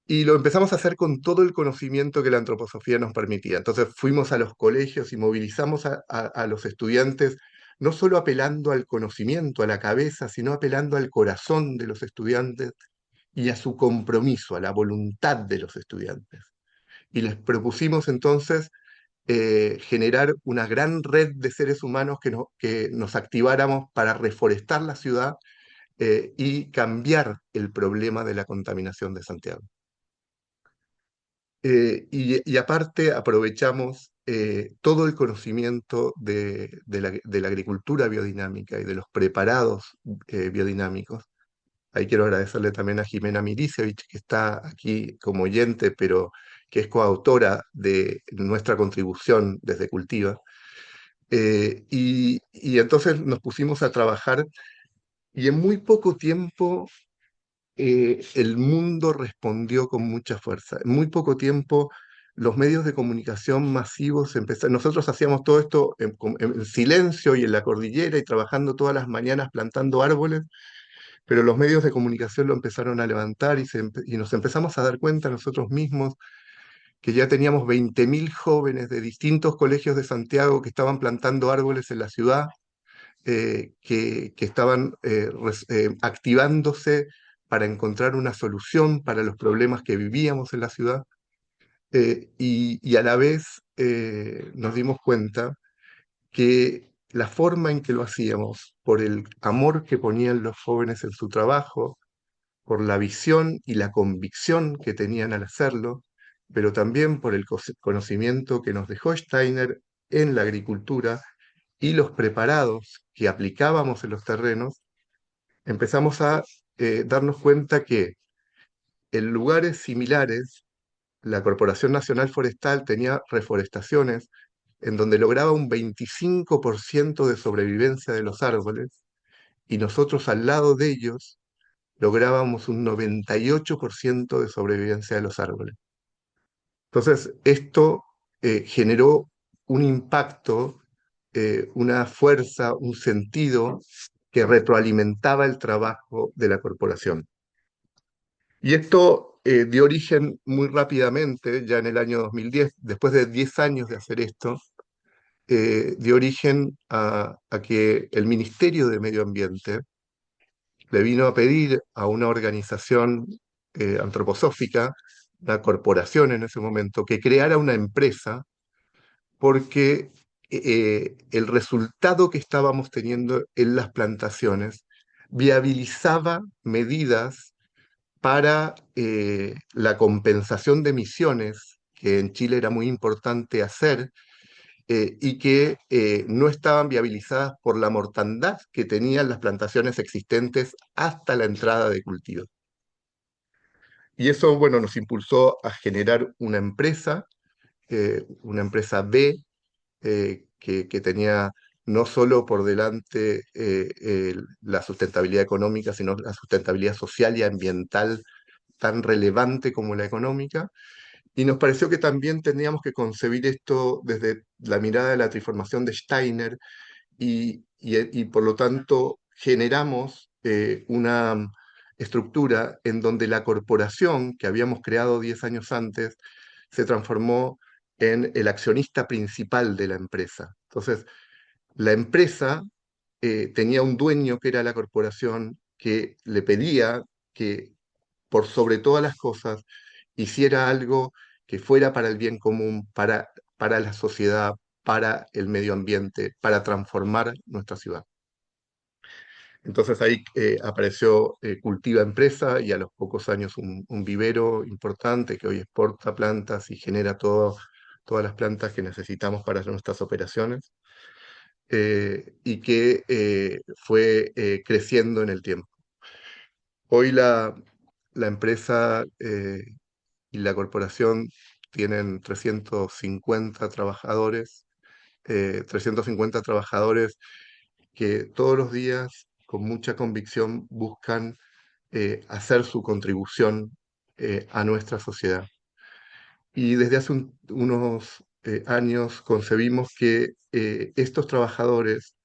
Y lo empezamos a hacer con todo el conocimiento que la antroposofía nos permitía. Entonces fuimos a los colegios y movilizamos a los estudiantes, no solo apelando al conocimiento, a la cabeza, sino apelando al corazón de los estudiantes y a su compromiso, a la voluntad de los estudiantes. Y les propusimos entonces generar una gran red de seres humanos que nos activáramos para reforestar la ciudad y cambiar el problema de la contaminación de Santiago. Y aparte aprovechamos todo el conocimiento de la agricultura biodinámica y de los preparados biodinámicos. Ahí quiero agradecerle también a Jimena Milicevic, que está aquí como oyente, pero que es coautora de nuestra contribución desde Cultiva. Y entonces nos pusimos a trabajar y en muy poco tiempo el mundo respondió con mucha fuerza. En muy poco tiempo los medios de comunicación masivos empezaron. Nosotros hacíamos todo esto en silencio y en la cordillera y trabajando todas las mañanas plantando árboles, pero los medios de comunicación lo empezaron a levantar y nos empezamos a dar cuenta nosotros mismos que ya teníamos 20.000 jóvenes de distintos colegios de Santiago que estaban plantando árboles en la ciudad, que estaban activándose para encontrar una solución para los problemas que vivíamos en la ciudad. Y a la vez nos dimos cuenta que la forma en que lo hacíamos, por el amor que ponían los jóvenes en su trabajo, por la visión y la convicción que tenían al hacerlo, pero también por el conocimiento que nos dejó Steiner en la agricultura y los preparados que aplicábamos en los terrenos, empezamos a darnos cuenta que en lugares similares la Corporación Nacional Forestal tenía reforestaciones en donde lograba un 25% de sobrevivencia de los árboles y nosotros al lado de ellos lográbamos un 98% de sobrevivencia de los árboles. Entonces, esto generó un impacto, una fuerza, un sentido que retroalimentaba el trabajo de la corporación. Y esto dio origen muy rápidamente, ya en el año 2010, después de 10 años de hacer esto, dio origen a que el Ministerio de Medio Ambiente le vino a pedir a una organización antroposófica, una corporación en ese momento, que creara una empresa porque el resultado que estábamos teniendo en las plantaciones viabilizaba medidas para la compensación de emisiones, que en Chile era muy importante hacer, y que no estaban viabilizadas por la mortandad que tenían las plantaciones existentes hasta la entrada de cultivo. Y eso, bueno, nos impulsó a generar una empresa B, que tenía no solo por delante la sustentabilidad económica, sino la sustentabilidad social y ambiental tan relevante como la económica. Y nos pareció que también teníamos que concebir esto desde la mirada de la transformación de Steiner y por lo tanto generamos una estructura en donde la corporación que habíamos creado 10 años antes se transformó en el accionista principal de la empresa. Entonces, la empresa tenía un dueño que era la corporación que le pedía que por sobre todas las cosas hiciera algo que fuera para el bien común, para la sociedad, para el medio ambiente, para transformar nuestra ciudad. Entonces ahí apareció Cultiva Empresa y a los pocos años un vivero importante que hoy exporta plantas y genera todas las plantas que necesitamos para nuestras operaciones y que fue creciendo en el tiempo. Hoy la empresa y la corporación tienen 350 trabajadores que todos los días, con mucha convicción, buscan hacer su contribución a nuestra sociedad. Y desde hace unos años concebimos que estos trabajadores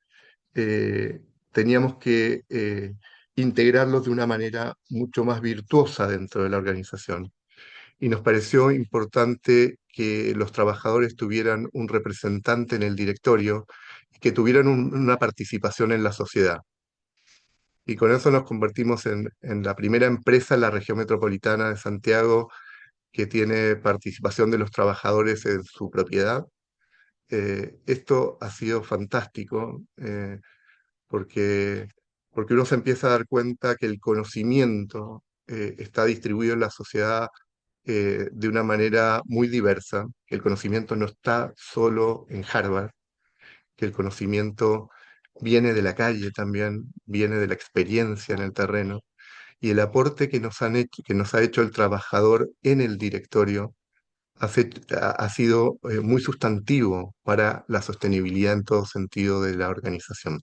eh, teníamos que integrarlos de una manera mucho más virtuosa dentro de la organización. Y nos pareció importante que los trabajadores tuvieran un representante en el directorio y que tuvieran una participación en la sociedad. Y con eso nos convertimos en la primera empresa en la región metropolitana de Santiago que tiene participación de los trabajadores en su propiedad. Esto ha sido fantástico porque, porque uno se empieza a dar cuenta que el conocimiento está distribuido en la sociedad de una manera muy diversa, que el conocimiento no está solo en Harvard, que el conocimiento viene de la calle también, viene de la experiencia en el terreno, y el aporte que nos ha hecho el trabajador en el directorio ha sido muy sustantivo para la sostenibilidad en todo sentido de la organización.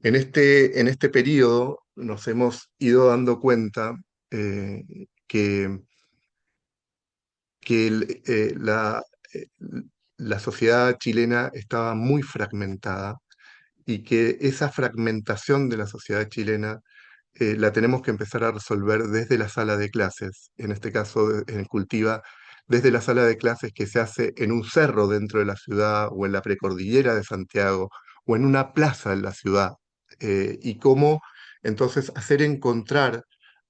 En este periodo nos hemos ido dando cuenta eh, que que eh, la sociedad chilena estaba muy fragmentada y que esa fragmentación de la sociedad chilena la tenemos que empezar a resolver desde la sala de clases, en este caso en Cultiva, desde la sala de clases que se hace en un cerro dentro de la ciudad o en la precordillera de Santiago o en una plaza en la ciudad, y cómo entonces hacer encontrar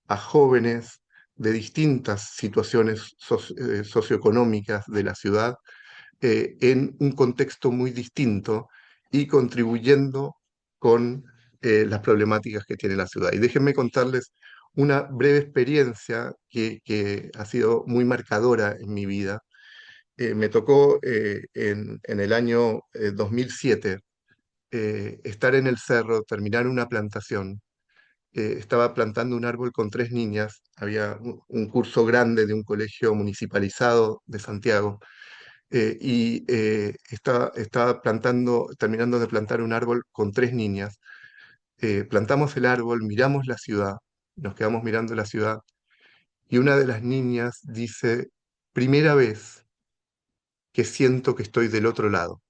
a jóvenes de distintas situaciones socioeconómicas de la ciudad en un contexto muy distinto y contribuyendo con las problemáticas que tiene la ciudad. Y déjenme contarles una breve experiencia que ha sido muy marcadora en mi vida. Me tocó en el año 2007 estar en el cerro, terminar una plantación. Estaba plantando un árbol con 3 niñas. Había un curso grande de un colegio municipalizado de Santiago y estaba terminando de plantar un árbol con 3 niñas. Plantamos el árbol, miramos la ciudad, nos quedamos mirando la ciudad y una de las niñas dice, primera vez que siento que estoy del otro lado.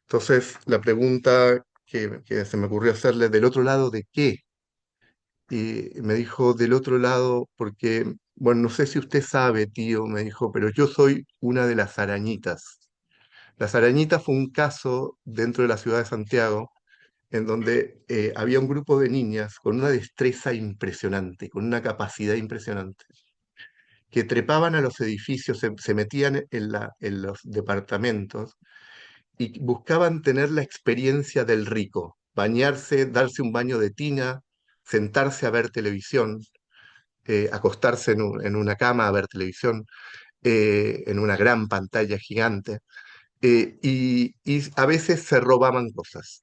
Entonces, la pregunta que se me ocurrió hacerle, ¿del otro lado de qué? Y me dijo, del otro lado, porque, bueno, no sé si usted sabe, tío, me dijo, pero yo soy una de las arañitas. Las arañitas fue un caso dentro de la ciudad de Santiago en donde había un grupo de niñas con una destreza impresionante, con una capacidad impresionante, que trepaban a los edificios, se metían en los departamentos y buscaban tener la experiencia del rico, bañarse, darse un baño de tina, sentarse a ver televisión, acostarse en una cama a ver televisión, en una gran pantalla gigante, y a veces se robaban cosas.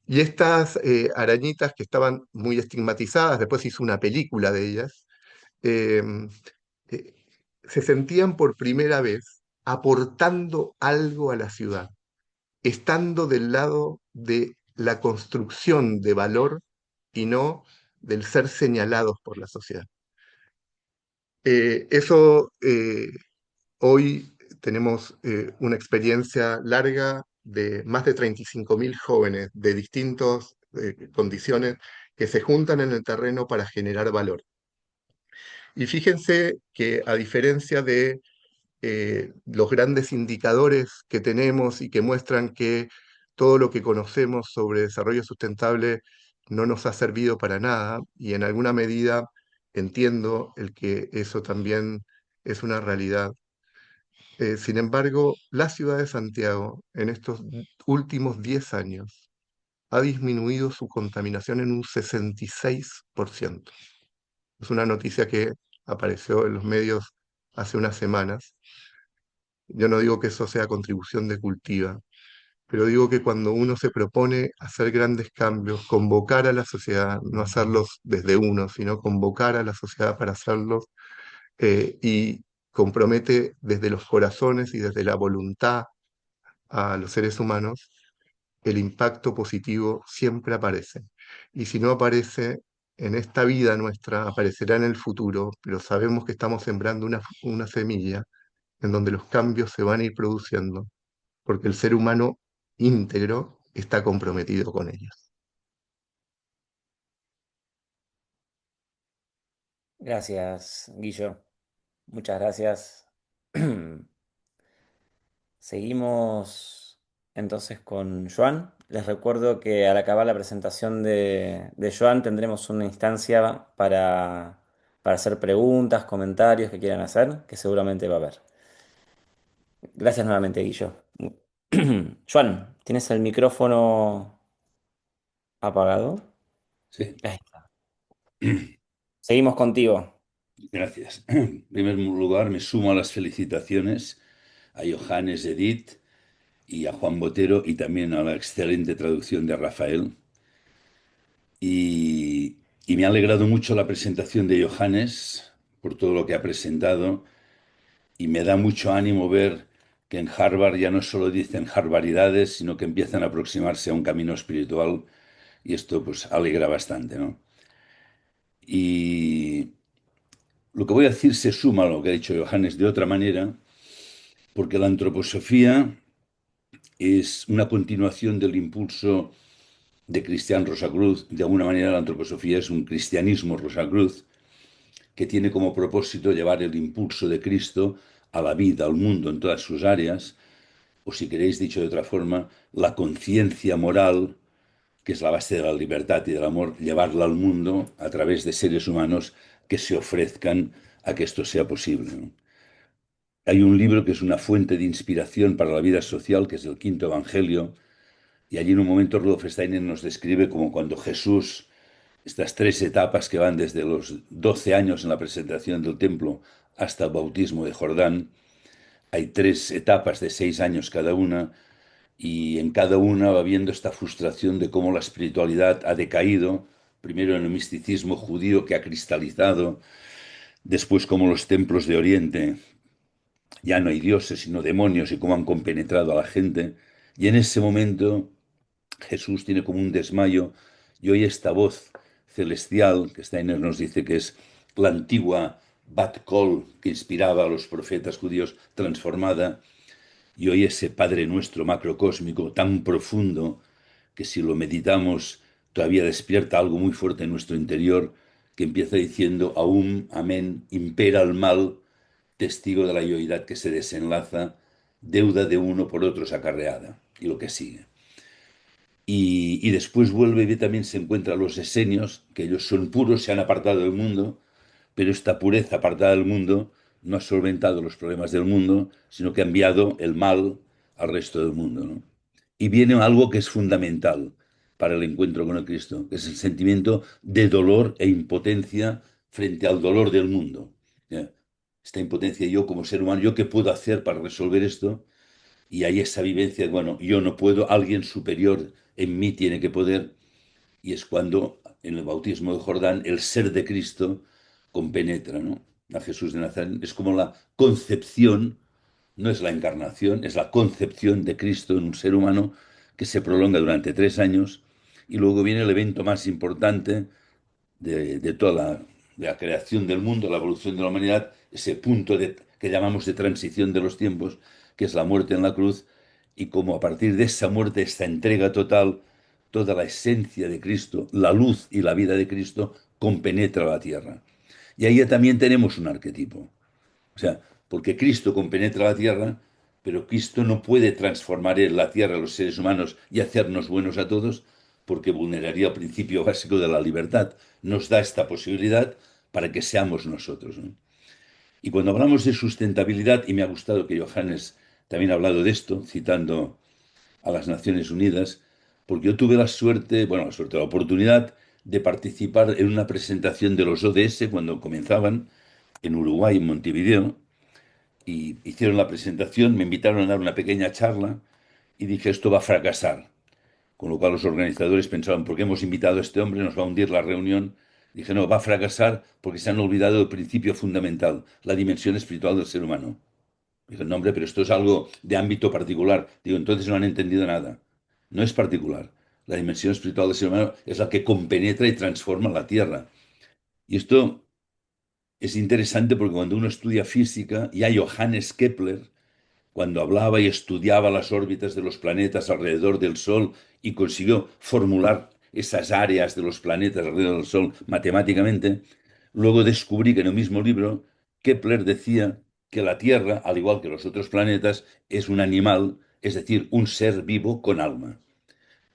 Y estas arañitas que estaban muy estigmatizadas, después hizo una película de ellas, eh, eh, se sentían por primera vez aportando algo a la ciudad, estando del lado de la construcción de valor y no del ser señalados por la sociedad. Eso hoy tenemos una experiencia larga de más de 35.000 jóvenes de distintas condiciones que se juntan en el terreno para generar valor. Y fíjense que a diferencia de los grandes indicadores que tenemos y que muestran que todo lo que conocemos sobre desarrollo sustentable no nos ha servido para nada, y en alguna medida entiendo el que eso también es una realidad. Sin embargo, la ciudad de Santiago en estos últimos 10 años ha disminuido su contaminación en un 66%. Es una noticia que apareció en los medios hace unas semanas. Yo no digo que eso sea contribución de Cultiva, pero digo que cuando uno se propone hacer grandes cambios, convocar a la sociedad, no hacerlos desde uno, sino convocar a la sociedad para hacerlos, y compromete desde los corazones y desde la voluntad a los seres humanos, el impacto positivo siempre aparece. Y si no aparece en esta vida nuestra, aparecerá en el futuro, pero sabemos que estamos sembrando una semilla en donde los cambios se van a ir produciendo, porque el ser humano íntegro está comprometido con ellos. Gracias, Guillo. Muchas gracias. Seguimos entonces con Joan. Les recuerdo que al acabar la presentación de Joan tendremos una instancia para hacer preguntas, comentarios que quieran hacer, que seguramente va a haber. Gracias nuevamente, Guillo. Joan, ¿tienes el micrófono apagado? Sí, Ahí está. Seguimos contigo. gracias. En primer lugar, me sumo a las felicitaciones a Johannes Edith y a Juan Botero y también a la excelente traducción de Rafael. Y me ha alegrado mucho la presentación de Johannes por todo lo que ha presentado y me da mucho ánimo ver que en Harvard ya no solo dicen harvaridades, sino que empiezan a aproximarse a un camino espiritual y esto pues alegra bastante, ¿no? Y lo que voy a decir se suma a lo que ha dicho Johannes de otra manera, porque la antroposofía es una continuación del impulso de Cristian Rosacruz. De alguna manera, la antroposofía es un cristianismo Rosacruz que tiene como propósito llevar el impulso de Cristo a la vida, al mundo, en todas sus áreas, o si queréis, dicho de otra forma, la conciencia moral, que es la base de la libertad y del amor, llevarla al mundo a través de seres humanos que se ofrezcan a que esto sea posible, ¿no? Hay un libro que es una fuente de inspiración para la vida social, que es el Quinto Evangelio, y allí en un momento Rudolf Steiner nos describe como cuando Jesús, estas tres etapas que van desde los 12 años en la presentación del templo hasta el bautismo de Jordán, hay tres etapas de 6 años cada una, y en cada una va viendo esta frustración de cómo la espiritualidad ha decaído, primero en el misticismo judío que ha cristalizado, después como los templos de Oriente ya no hay dioses sino demonios y cómo han compenetrado a la gente. Y en ese momento Jesús tiene como un desmayo y oye esta voz celestial que Steiner nos dice que es la antigua Bat Kol que inspiraba a los profetas judíos transformada, y hoy ese Padre Nuestro macrocósmico tan profundo que si lo meditamos todavía despierta algo muy fuerte en nuestro interior, que empieza diciendo aún, amén, impera el mal, testigo de la yoidad que se desenlaza, deuda de uno por otros acarreada, y lo que sigue. Y después vuelve y también se encuentra los esenios, que ellos son puros, se han apartado del mundo, pero esta pureza apartada del mundo no ha solventado los problemas del mundo, sino que ha enviado el mal al resto del mundo, ¿no? Y viene algo que es fundamental para el encuentro con el Cristo, que es el sentimiento de dolor e impotencia frente al dolor del mundo. ¿Ya? Esta impotencia, yo como ser humano, ¿yo qué puedo hacer para resolver esto? Y hay esa vivencia de, bueno, yo no puedo, alguien superior en mí tiene que poder, y es cuando en el bautismo de Jordán el ser de Cristo compenetra, ¿no? A Jesús de Nazaret. Es como la concepción, no es la encarnación, es la concepción de Cristo en un ser humano que se prolonga durante 3 años, y luego viene el evento más importante de toda la creación del mundo, la evolución de la humanidad, ese punto que llamamos de transición de los tiempos, que es la muerte en la cruz, y como a partir de esa muerte, esta entrega total, toda la esencia de Cristo, la luz y la vida de Cristo, compenetra la tierra. Y ahí ya también tenemos un arquetipo. O sea, porque Cristo compenetra la tierra, pero Cristo no puede transformar en la tierra a los seres humanos y hacernos buenos a todos, porque vulneraría el principio básico de la libertad. Nos da esta posibilidad para que seamos nosotros, ¿no? Y cuando hablamos de sustentabilidad, y me ha gustado que Johannes también ha hablado de esto, citando a las Naciones Unidas, porque yo tuve la suerte, bueno, la oportunidad de participar en una presentación de los ODS cuando comenzaban en Uruguay, en Montevideo, y hicieron la presentación, me invitaron a dar una pequeña charla y dije, esto va a fracasar. Con lo cual los organizadores pensaban, ¿por qué hemos invitado a este hombre? Nos va a hundir la reunión. Dije, no, va a fracasar porque se han olvidado del principio fundamental, la dimensión espiritual del ser humano. Dije, no, hombre, pero esto es algo de ámbito particular. Digo, entonces no han entendido nada. No es particular. La dimensión espiritual del ser humano es la que compenetra y transforma la Tierra. Y esto es interesante porque cuando uno estudia física, ya Johannes Kepler, cuando hablaba y estudiaba las órbitas de los planetas alrededor del Sol y consiguió formular esas áreas de los planetas alrededor del Sol matemáticamente, luego descubrí que en el mismo libro Kepler decía que la Tierra, al igual que los otros planetas, es un animal, es decir, un ser vivo con alma.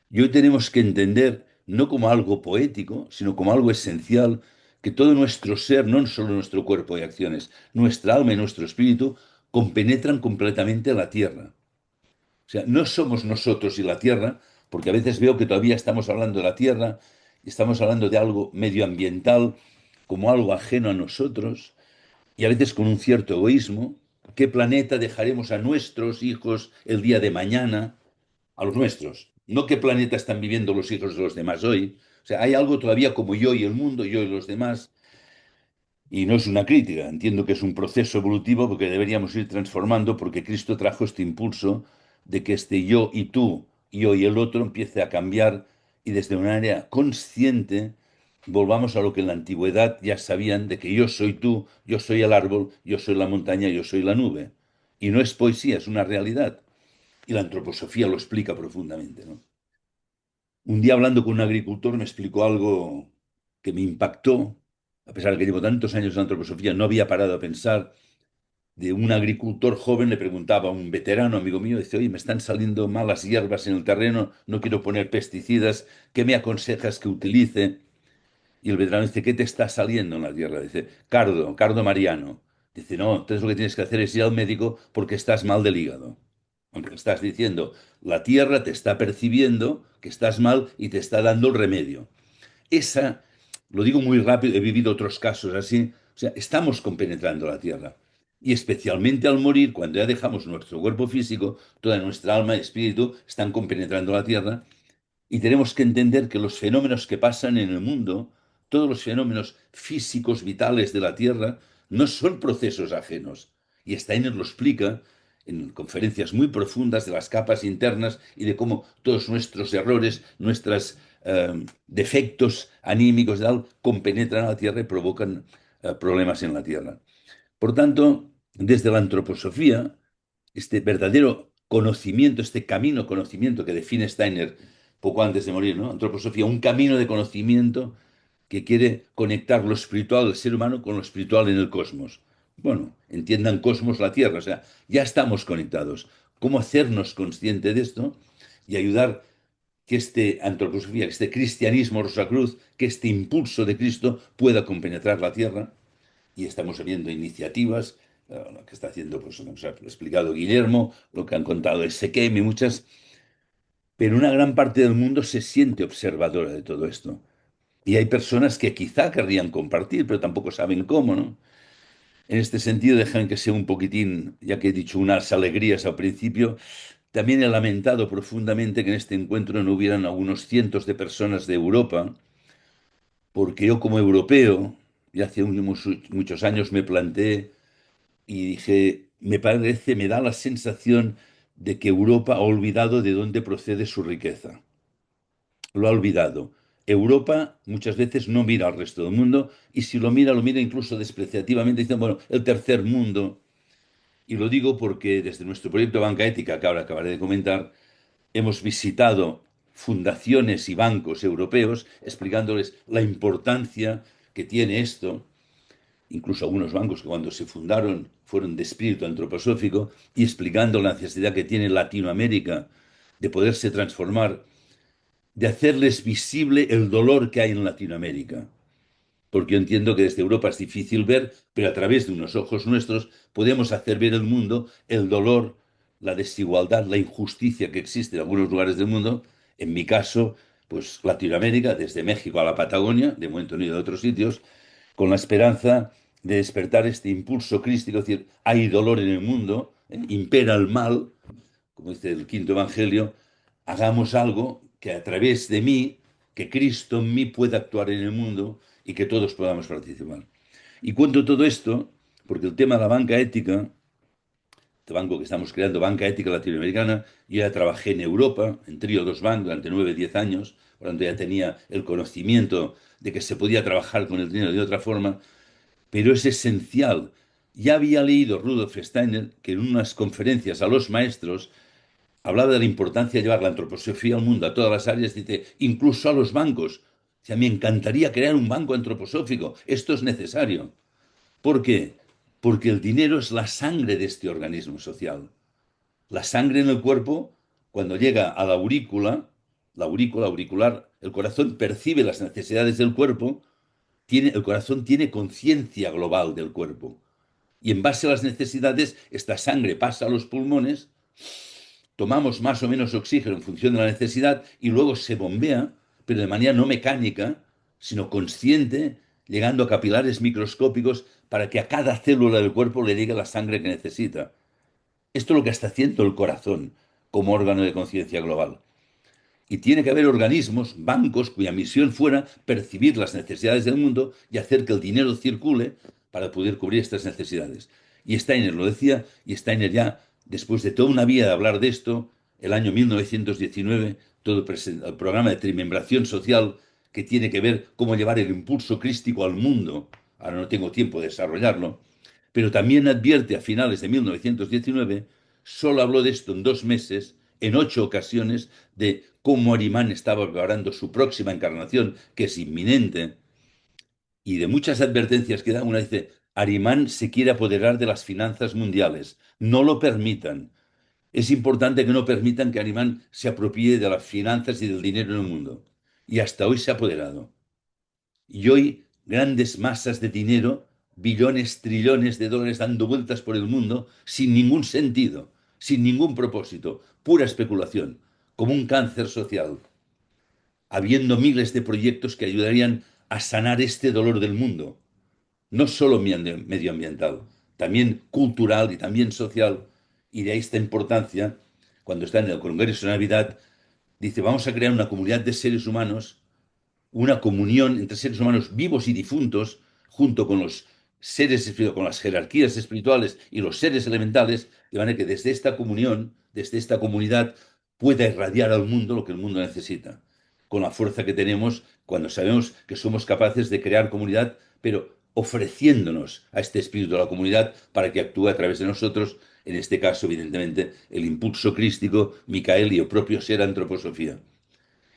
Y hoy tenemos que entender, no como algo poético, sino como algo esencial, que todo nuestro ser, no solo nuestro cuerpo y acciones, nuestra alma y nuestro espíritu, compenetran completamente la tierra. O sea, no somos nosotros y la tierra, porque a veces veo que todavía estamos hablando de la tierra y estamos hablando de algo medioambiental como algo ajeno a nosotros, y a veces con un cierto egoísmo. ¿Qué planeta dejaremos a nuestros hijos el día de mañana? A los nuestros. No qué planeta están viviendo los hijos de los demás hoy. O sea, hay algo todavía como yo y el mundo, yo y los demás, y no es una crítica, entiendo que es un proceso evolutivo porque deberíamos ir transformando porque Cristo trajo este impulso de que este yo y tú, yo y el otro empiece a cambiar y desde una área consciente volvamos a lo que en la antigüedad ya sabían de que yo soy tú, yo soy el árbol, yo soy la montaña, yo soy la nube. Y no es poesía, es una realidad. Y la antroposofía lo explica profundamente, ¿no? Un día hablando con un agricultor me explicó algo que me impactó, a pesar de que llevo tantos años en antroposofía, no había parado a pensar. De un agricultor joven le preguntaba a un veterano amigo mío, dice, oye, me están saliendo malas hierbas en el terreno, no quiero poner pesticidas, ¿qué me aconsejas que utilice? Y el veterano dice, ¿qué te está saliendo en la tierra? Dice, cardo, cardo mariano. Dice, no, entonces lo que tienes que hacer es ir al médico porque estás mal del hígado. Aunque estás diciendo, la tierra te está percibiendo que estás mal y te está dando el remedio. Esa, lo digo muy rápido, he vivido otros casos así, o sea, estamos compenetrando la tierra. Y especialmente al morir, cuando ya dejamos nuestro cuerpo físico, toda nuestra alma y espíritu están compenetrando la tierra. Y tenemos que entender que los fenómenos que pasan en el mundo, todos los fenómenos físicos vitales de la Tierra, no son procesos ajenos. Y Steiner lo explica en conferencias muy profundas de las capas internas y de cómo todos nuestros errores, nuestros defectos anímicos y tal, compenetran a la Tierra y provocan problemas en la Tierra. Por tanto, desde la antroposofía, este verdadero conocimiento, este camino conocimiento que define Steiner poco antes de morir, ¿no? Antroposofía, un camino de conocimiento que quiere conectar lo espiritual del ser humano con lo espiritual en el cosmos. Bueno, entiendan cosmos la Tierra, o sea, ya estamos conectados. ¿Cómo hacernos consciente de esto y ayudar que este antroposofía, que este cristianismo Rosacruz, que este impulso de Cristo pueda compenetrar la Tierra? Y estamos viendo iniciativas, lo que está haciendo, pues, lo que nos ha explicado Guillermo, lo que han contado Ezequiel y muchas, pero una gran parte del mundo se siente observadora de todo esto. Y hay personas que quizá querrían compartir, pero tampoco saben cómo, ¿no? En este sentido, dejan que sea un poquitín, ya que he dicho unas alegrías al principio, también he lamentado profundamente que en este encuentro no hubieran algunos cientos de personas de Europa, porque yo como europeo, y hace muchos años me planteé y dije, me parece, me da la sensación de que Europa ha olvidado de dónde procede su riqueza. Lo ha olvidado. Europa muchas veces no mira al resto del mundo y si lo mira incluso despreciativamente, diciendo, bueno, el tercer mundo. Y lo digo porque desde nuestro proyecto Banca Ética, que ahora acabaré de comentar, hemos visitado fundaciones y bancos europeos explicándoles la importancia que tiene esto, incluso algunos bancos que cuando se fundaron fueron de espíritu antroposófico, y explicando la necesidad que tiene Latinoamérica de poderse transformar, de hacerles visible el dolor que hay en Latinoamérica. Porque yo entiendo que desde Europa es difícil ver, pero a través de unos ojos nuestros podemos hacer ver al mundo el dolor, la desigualdad, la injusticia que existe en algunos lugares del mundo. En mi caso, pues Latinoamérica, desde México a la Patagonia, de momento no he ido a otros sitios, con la esperanza de despertar este impulso crístico, es decir, hay dolor en el mundo, impera el mal, como dice el quinto evangelio, hagamos algo que a través de mí, que Cristo en mí pueda actuar en el mundo y que todos podamos participar. Y cuento todo esto porque el tema de la banca ética, este banco que estamos creando, Banca Ética Latinoamericana, yo ya trabajé en Europa, en Trío dos Bank, durante 9 o 10 años, por lo tanto ya tenía el conocimiento de que se podía trabajar con el dinero de otra forma, pero es esencial. Ya había leído Rudolf Steiner que en unas conferencias a los maestros hablaba de la importancia de llevar la antroposofía al mundo, a todas las áreas, dice, incluso a los bancos. O sea, me encantaría crear un banco antroposófico. Esto es necesario. ¿Por qué? Porque el dinero es la sangre de este organismo social. La sangre en el cuerpo, cuando llega a la aurícula auricular, el corazón percibe las necesidades del cuerpo, el corazón tiene conciencia global del cuerpo. Y en base a las necesidades, esta sangre pasa a los pulmones, tomamos más o menos oxígeno en función de la necesidad y luego se bombea, pero de manera no mecánica, sino consciente, llegando a capilares microscópicos para que a cada célula del cuerpo le llegue la sangre que necesita. Esto es lo que está haciendo el corazón como órgano de conciencia global. Y tiene que haber organismos, bancos, cuya misión fuera percibir las necesidades del mundo y hacer que el dinero circule para poder cubrir estas necesidades. Y Steiner lo decía, y Steiner ya, después de toda una vida de hablar de esto, el año 1919, todo el programa de trimembración social que tiene que ver cómo llevar el impulso crístico al mundo. Ahora no tengo tiempo de desarrollarlo, pero también advierte a finales de 1919, solo habló de esto en 2 meses, en 8 ocasiones, de cómo Arimán estaba preparando su próxima encarnación, que es inminente, y de muchas advertencias que da. Una dice, Arimán se quiere apoderar de las finanzas mundiales, no lo permitan. Es importante que no permitan que Arimán se apropie de las finanzas y del dinero en el mundo. Y hasta hoy se ha apoderado. Y hoy grandes masas de dinero, billones, trillones de dólares dando vueltas por el mundo sin ningún sentido, sin ningún propósito, pura especulación, como un cáncer social, habiendo miles de proyectos que ayudarían a sanar este dolor del mundo, no solo medioambiental, también cultural y también social. Y de ahí esta importancia, cuando está en el Congreso de Navidad, dice, vamos a crear una comunidad de seres humanos, una comunión entre seres humanos vivos y difuntos, junto con los seres, con las jerarquías espirituales y los seres elementales, de manera que desde esta comunión, desde esta comunidad, pueda irradiar al mundo lo que el mundo necesita, con la fuerza que tenemos cuando sabemos que somos capaces de crear comunidad, pero ofreciéndonos a este espíritu de la comunidad para que actúe a través de nosotros, en este caso, evidentemente, el impulso crístico, Micael y el propio ser antroposofía.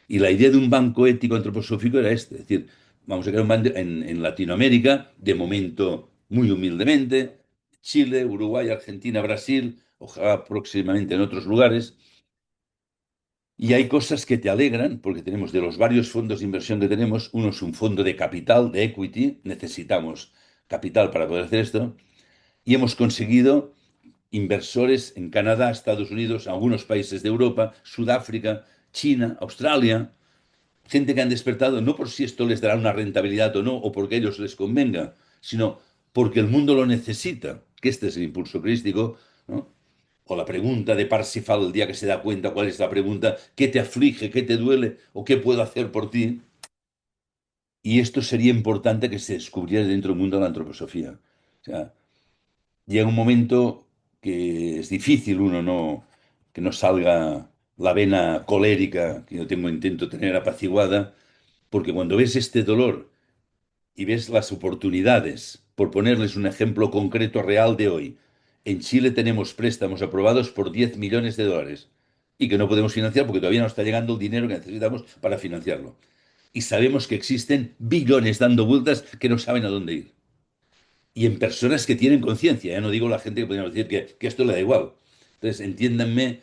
Y la idea de un banco ético antroposófico era este, es decir, vamos a crear un banco en Latinoamérica, de momento muy humildemente, Chile, Uruguay, Argentina, Brasil, ojalá próximamente en otros lugares. Y hay cosas que te alegran, porque tenemos de los varios fondos de inversión que tenemos, uno es un fondo de capital, de equity, necesitamos capital para poder hacer esto, y hemos conseguido inversores en Canadá, Estados Unidos, algunos países de Europa, Sudáfrica, China, Australia, gente que han despertado no por si esto les dará una rentabilidad o no, o porque a ellos les convenga, sino porque el mundo lo necesita, que este es el impulso crístico, ¿no? O la pregunta de Parsifal el día que se da cuenta cuál es la pregunta, ¿qué te aflige, qué te duele o qué puedo hacer por ti? Y esto sería importante que se descubriera dentro del mundo de la antroposofía. O sea, llega un momento que es difícil que no salga la vena colérica que yo tengo intento tener apaciguada, porque cuando ves este dolor y ves las oportunidades, por ponerles un ejemplo concreto real de hoy, en Chile tenemos préstamos aprobados por 10 millones de dólares y que no podemos financiar porque todavía no está llegando el dinero que necesitamos para financiarlo. Y sabemos que existen billones dando vueltas que no saben a dónde ir. Y en personas que tienen conciencia, ya no digo la gente que podríamos decir que esto le da igual. Entonces, entiéndanme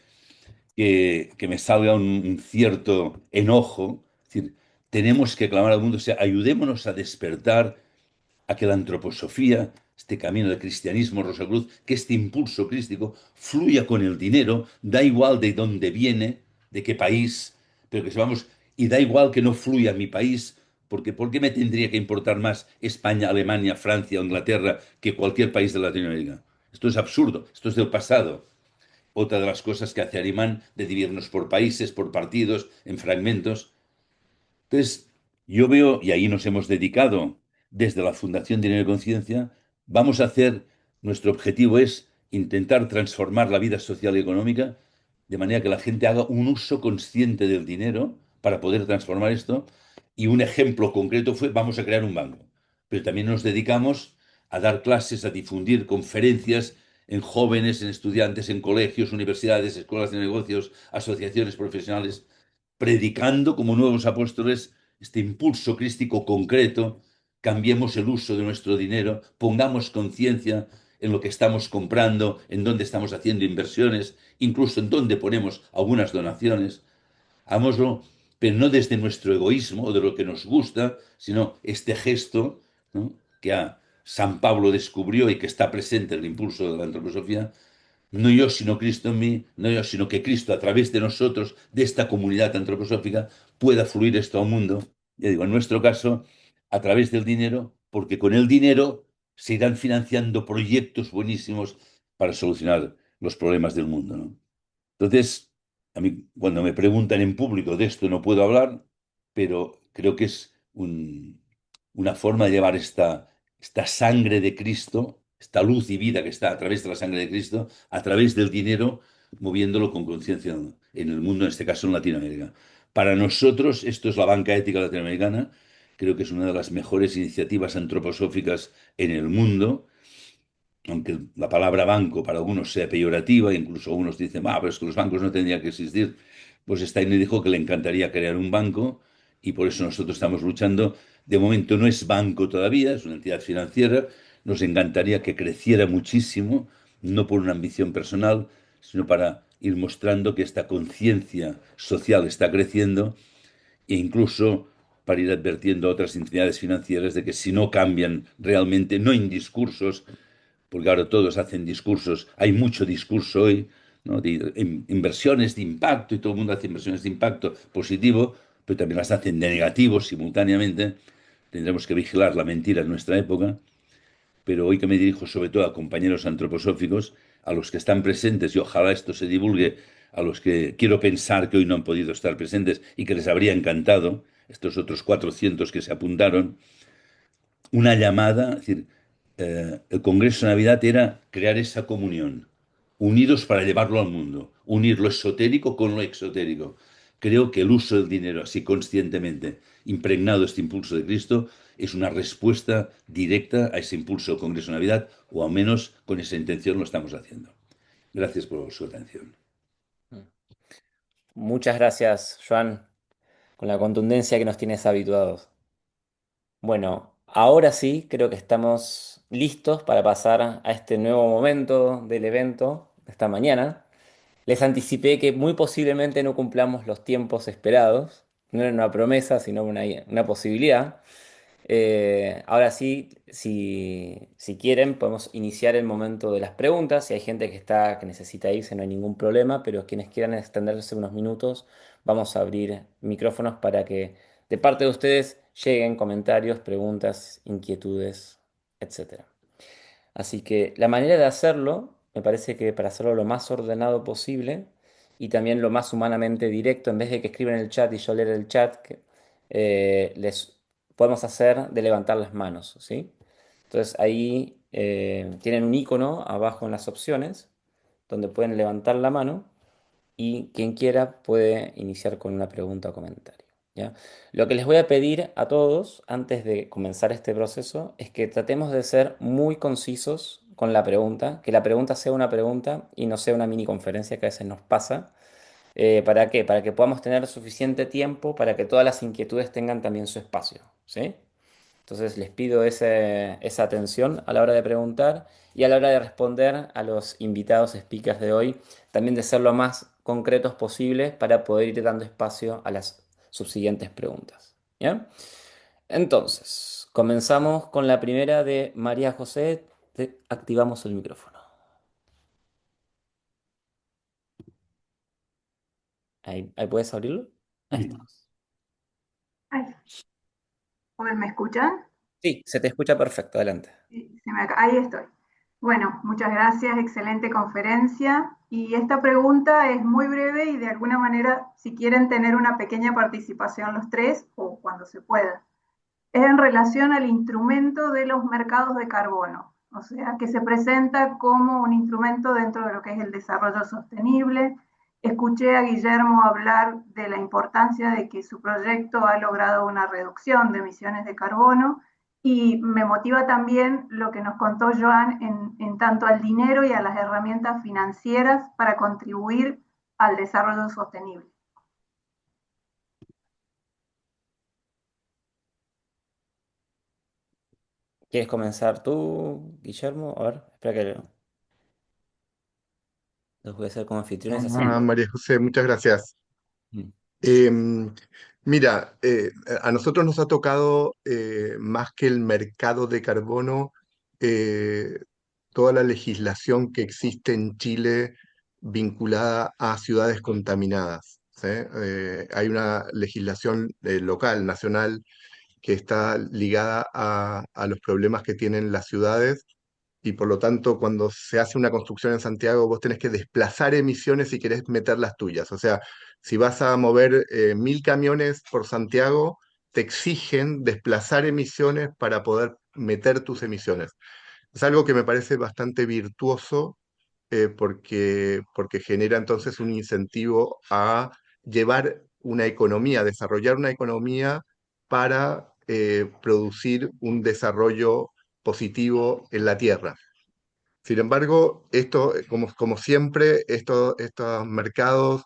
que me salga un cierto enojo. Es decir, tenemos que clamar al mundo, o sea, ayudémonos a despertar a que la antroposofía, este camino del cristianismo, Rosacruz, que este impulso crístico fluya con el dinero, da igual de dónde viene, de qué país, pero que sepamos, y da igual que no fluya a mi país, porque ¿por qué me tendría que importar más España, Alemania, Francia o Inglaterra que cualquier país de Latinoamérica? Esto es absurdo, esto es del pasado. Otra de las cosas que hace Arimán de dividirnos por países, por partidos, en fragmentos. Entonces, yo veo, y ahí nos hemos dedicado desde la Fundación Dinero y Conciencia, vamos a hacer, nuestro objetivo es intentar transformar la vida social y económica de manera que la gente haga un uso consciente del dinero para poder transformar esto. Y un ejemplo concreto fue, vamos a crear un banco. Pero también nos dedicamos a dar clases, a difundir conferencias en jóvenes, en estudiantes, en colegios, universidades, escuelas de negocios, asociaciones profesionales, predicando como nuevos apóstoles este impulso crístico concreto, cambiemos el uso de nuestro dinero, pongamos conciencia en lo que estamos comprando, en dónde estamos haciendo inversiones, incluso en dónde ponemos algunas donaciones. Hagámoslo, pero no desde nuestro egoísmo o de lo que nos gusta, sino este gesto, ¿no?, que a San Pablo descubrió y que está presente en el impulso de la antroposofía, no yo, sino Cristo en mí, no yo, sino que Cristo a través de nosotros, de esta comunidad antroposófica, pueda fluir esto al mundo. Ya digo, en nuestro caso, a través del dinero, porque con el dinero se irán financiando proyectos buenísimos para solucionar los problemas del mundo, ¿no? Entonces, a mí cuando me preguntan en público de esto no puedo hablar, pero creo que es una forma de llevar esta sangre de Cristo, esta luz y vida que está a través de la sangre de Cristo, a través del dinero, moviéndolo con conciencia en el mundo, en este caso en Latinoamérica. Para nosotros, esto es la banca ética latinoamericana, creo que es una de las mejores iniciativas antroposóficas en el mundo, aunque la palabra banco para algunos sea peyorativa, incluso algunos dicen, pero es que los bancos no tendrían que existir. Pues Steiner dijo que le encantaría crear un banco y por eso nosotros estamos luchando. De momento no es banco todavía, es una entidad financiera. Nos encantaría que creciera muchísimo, no por una ambición personal, sino para ir mostrando que esta conciencia social está creciendo e incluso para ir advirtiendo a otras entidades financieras de que si no cambian realmente, no en discursos, porque ahora todos hacen discursos, hay mucho discurso hoy, ¿no?, de inversiones de impacto y todo el mundo hace inversiones de impacto positivo, pero también las hacen de negativo simultáneamente. Tendremos que vigilar la mentira en nuestra época, pero hoy que me dirijo sobre todo a compañeros antroposóficos, a los que están presentes, y ojalá esto se divulgue a los que quiero pensar que hoy no han podido estar presentes y que les habría encantado, estos otros 400 que se apuntaron, una llamada, es decir, el Congreso de Navidad era crear esa comunión, unidos para llevarlo al mundo, unir lo esotérico con lo exotérico, Creo que el uso del dinero así conscientemente, impregnado de este impulso de Cristo, es una respuesta directa a ese impulso del Congreso de Navidad, o al menos con esa intención lo estamos haciendo. Gracias por su atención. Muchas gracias, Joan, con la contundencia que nos tienes habituados. Bueno, ahora sí creo que estamos listos para pasar a este nuevo momento del evento de esta mañana. Les anticipé que muy posiblemente no cumplamos los tiempos esperados. No era una promesa, sino una posibilidad. Ahora sí, si quieren, podemos iniciar el momento de las preguntas. Si hay gente que necesita irse, no hay ningún problema, pero quienes quieran extenderse unos minutos, vamos a abrir micrófonos para que de parte de ustedes lleguen comentarios, preguntas, inquietudes, etcétera. Así que la manera de hacerlo, me parece que para hacerlo lo más ordenado posible y también lo más humanamente directo, en vez de que escriban en el chat y yo leer el chat, les podemos hacer de levantar las manos, ¿sí? Entonces ahí tienen un icono abajo en las opciones donde pueden levantar la mano y quien quiera puede iniciar con una pregunta o comentario, ¿ya? Lo que les voy a pedir a todos antes de comenzar este proceso es que tratemos de ser muy concisos con la pregunta, que la pregunta sea una pregunta y no sea una mini conferencia que a veces nos pasa. ¿Para qué? Para que podamos tener suficiente tiempo para que todas las inquietudes tengan también su espacio, ¿sí? Entonces les pido esa atención a la hora de preguntar y a la hora de responder a los invitados speakers de hoy, también de ser lo más concretos posible para poder ir dando espacio a las subsiguientes preguntas. ¿Ya? Entonces, comenzamos con la primera de María José. Activamos el micrófono. Ahí puedes abrirlo. Ahí estamos. Ay, joder, ¿me escuchan? Sí, se te escucha perfecto. Adelante. Sí, ahí estoy. Bueno, muchas gracias, excelente conferencia. Y esta pregunta es muy breve y de alguna manera, si quieren tener una pequeña participación los tres o cuando se pueda, es en relación al instrumento de los mercados de carbono, o sea, que se presenta como un instrumento dentro de lo que es el desarrollo sostenible. Escuché a Guillermo hablar de la importancia de que su proyecto ha logrado una reducción de emisiones de carbono y me motiva también lo que nos contó Joan en tanto al dinero y a las herramientas financieras para contribuir al desarrollo sostenible. ¿Quieres comenzar tú, Guillermo? A ver, espera que los voy a hacer como anfitriones así. María José, muchas gracias. Mm. Em, Mira, a nosotros nos ha tocado más que el mercado de carbono, eh, toda la legislación que existe en Chile vinculada a ciudades contaminadas, ¿sí? Hay una legislación local, nacional, que está ligada a los problemas que tienen las ciudades y por lo tanto cuando se hace una construcción en Santiago vos tenés que desplazar emisiones si querés meter las tuyas. O sea, si vas a mover 1000 camiones por Santiago, te exigen desplazar emisiones para poder meter tus emisiones. Es algo que me parece bastante virtuoso porque genera entonces un incentivo a llevar una economía, desarrollar una economía para producir un desarrollo positivo en la tierra. Sin embargo, esto, como siempre, estos mercados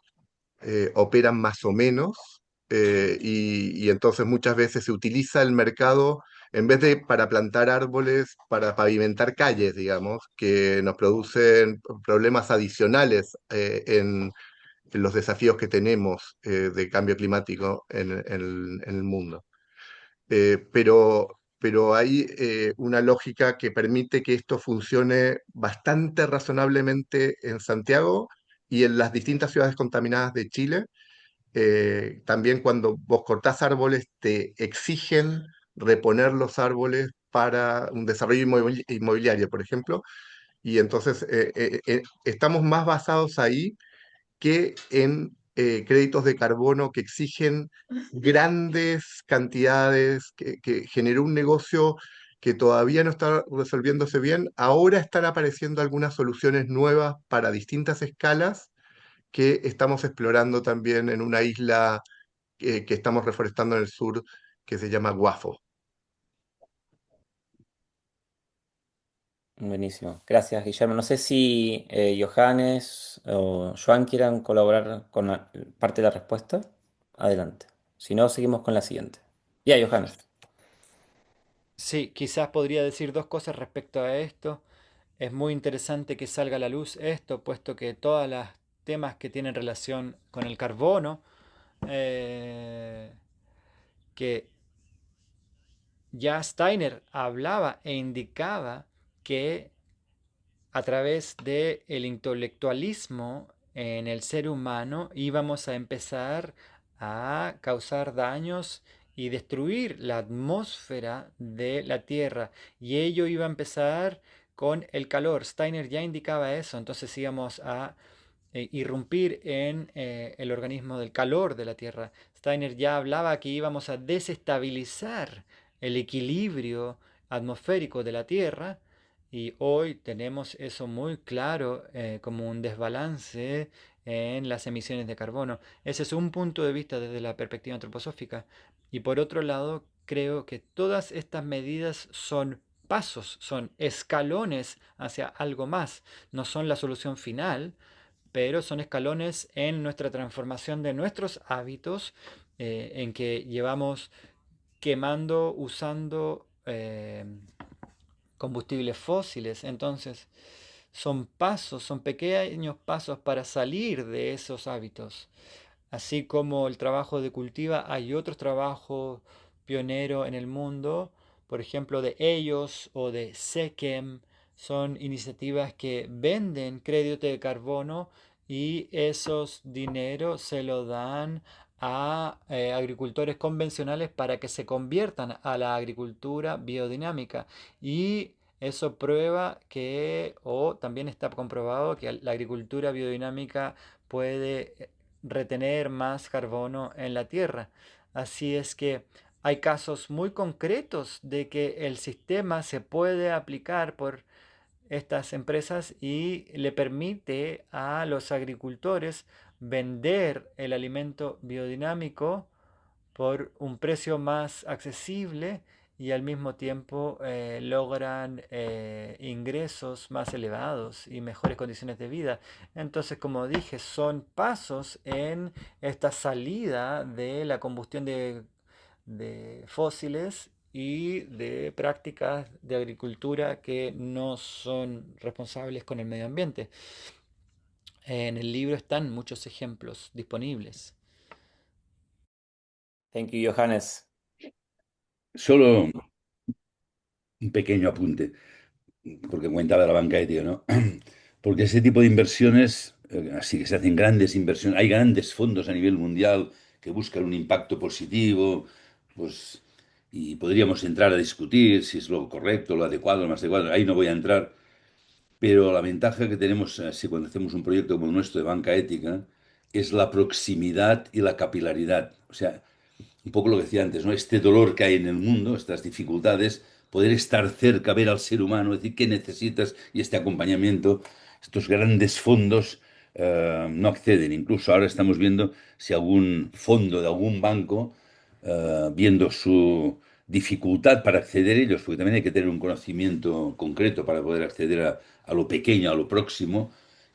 operan más o menos y entonces muchas veces se utiliza el mercado en vez de para plantar árboles, para pavimentar calles, digamos, que nos producen problemas adicionales en los desafíos que tenemos de cambio climático en el mundo. Pero hay una lógica que permite que esto funcione bastante razonablemente en Santiago y en las distintas ciudades contaminadas de Chile. También cuando vos cortás árboles, te exigen reponer los árboles para un desarrollo inmobiliario, por ejemplo. Y entonces estamos más basados ahí que en créditos de carbono que exigen grandes cantidades, que generó un negocio que todavía no está resolviéndose bien. Ahora están apareciendo algunas soluciones nuevas para distintas escalas que estamos explorando también en una isla que estamos reforestando en el sur, que se llama Guafo. Buenísimo. Gracias, Guillermo. No sé si Johannes o Joan quieran colaborar con parte de la respuesta. Adelante. Si no, seguimos con la siguiente. Ya, Johannes. Sí, quizás podría decir dos cosas respecto a esto. Es muy interesante que salga a la luz esto, puesto que todos los temas que tienen relación con el carbono, eh, que ya Steiner hablaba e indicaba que a través del intelectualismo en el ser humano íbamos a empezar a causar daños y destruir la atmósfera de la Tierra. Y ello iba a empezar con el calor. Steiner ya indicaba eso, entonces íbamos a irrumpir en el organismo del calor de la Tierra. Steiner ya hablaba que íbamos a desestabilizar el equilibrio atmosférico de la Tierra y hoy tenemos eso muy claro como un desbalance en las emisiones de carbono. Ese es un punto de vista desde la perspectiva antroposófica. Y por otro lado, creo que todas estas medidas son pasos, son escalones hacia algo más. No son la solución final, pero son escalones en nuestra transformación de nuestros hábitos, en que llevamos quemando, usando combustibles fósiles. Entonces, son pasos, son pequeños pasos para salir de esos hábitos. Así como el trabajo de cultiva, hay otros trabajos pioneros en el mundo, por ejemplo, de ellos o de Sequem, son iniciativas que venden crédito de carbono y esos dineros se lo dan a agricultores convencionales para que se conviertan a la agricultura biodinámica. Y eso prueba que, o también está comprobado que la agricultura biodinámica puede retener más carbono en la tierra. Así es que hay casos muy concretos de que el sistema se puede aplicar por estas empresas y le permite a los agricultores vender el alimento biodinámico por un precio más accesible y al mismo tiempo logran ingresos más elevados y mejores condiciones de vida. Entonces, como dije, son pasos en esta salida de la combustión de fósiles y de prácticas de agricultura que no son responsables con el medio ambiente. En el libro están muchos ejemplos disponibles. Thank you, Johannes. Solo un pequeño apunte, porque cuentaba de la banca ética, ¿no? Porque ese tipo de inversiones, así que se hacen grandes inversiones, hay grandes fondos a nivel mundial que buscan un impacto positivo, pues, y podríamos entrar a discutir si es lo correcto, lo adecuado, lo más adecuado, ahí no voy a entrar, pero la ventaja que tenemos si cuando hacemos un proyecto como el nuestro de banca ética es la proximidad y la capilaridad. O sea, un poco lo que decía antes, ¿no? Este dolor que hay en el mundo, estas dificultades, poder estar cerca, ver al ser humano, decir qué necesitas y este acompañamiento, estos grandes fondos no acceden. Incluso ahora estamos viendo si algún fondo de algún banco, viendo su dificultad para acceder a ellos, porque también hay que tener un conocimiento concreto para poder acceder a lo pequeño, a lo próximo,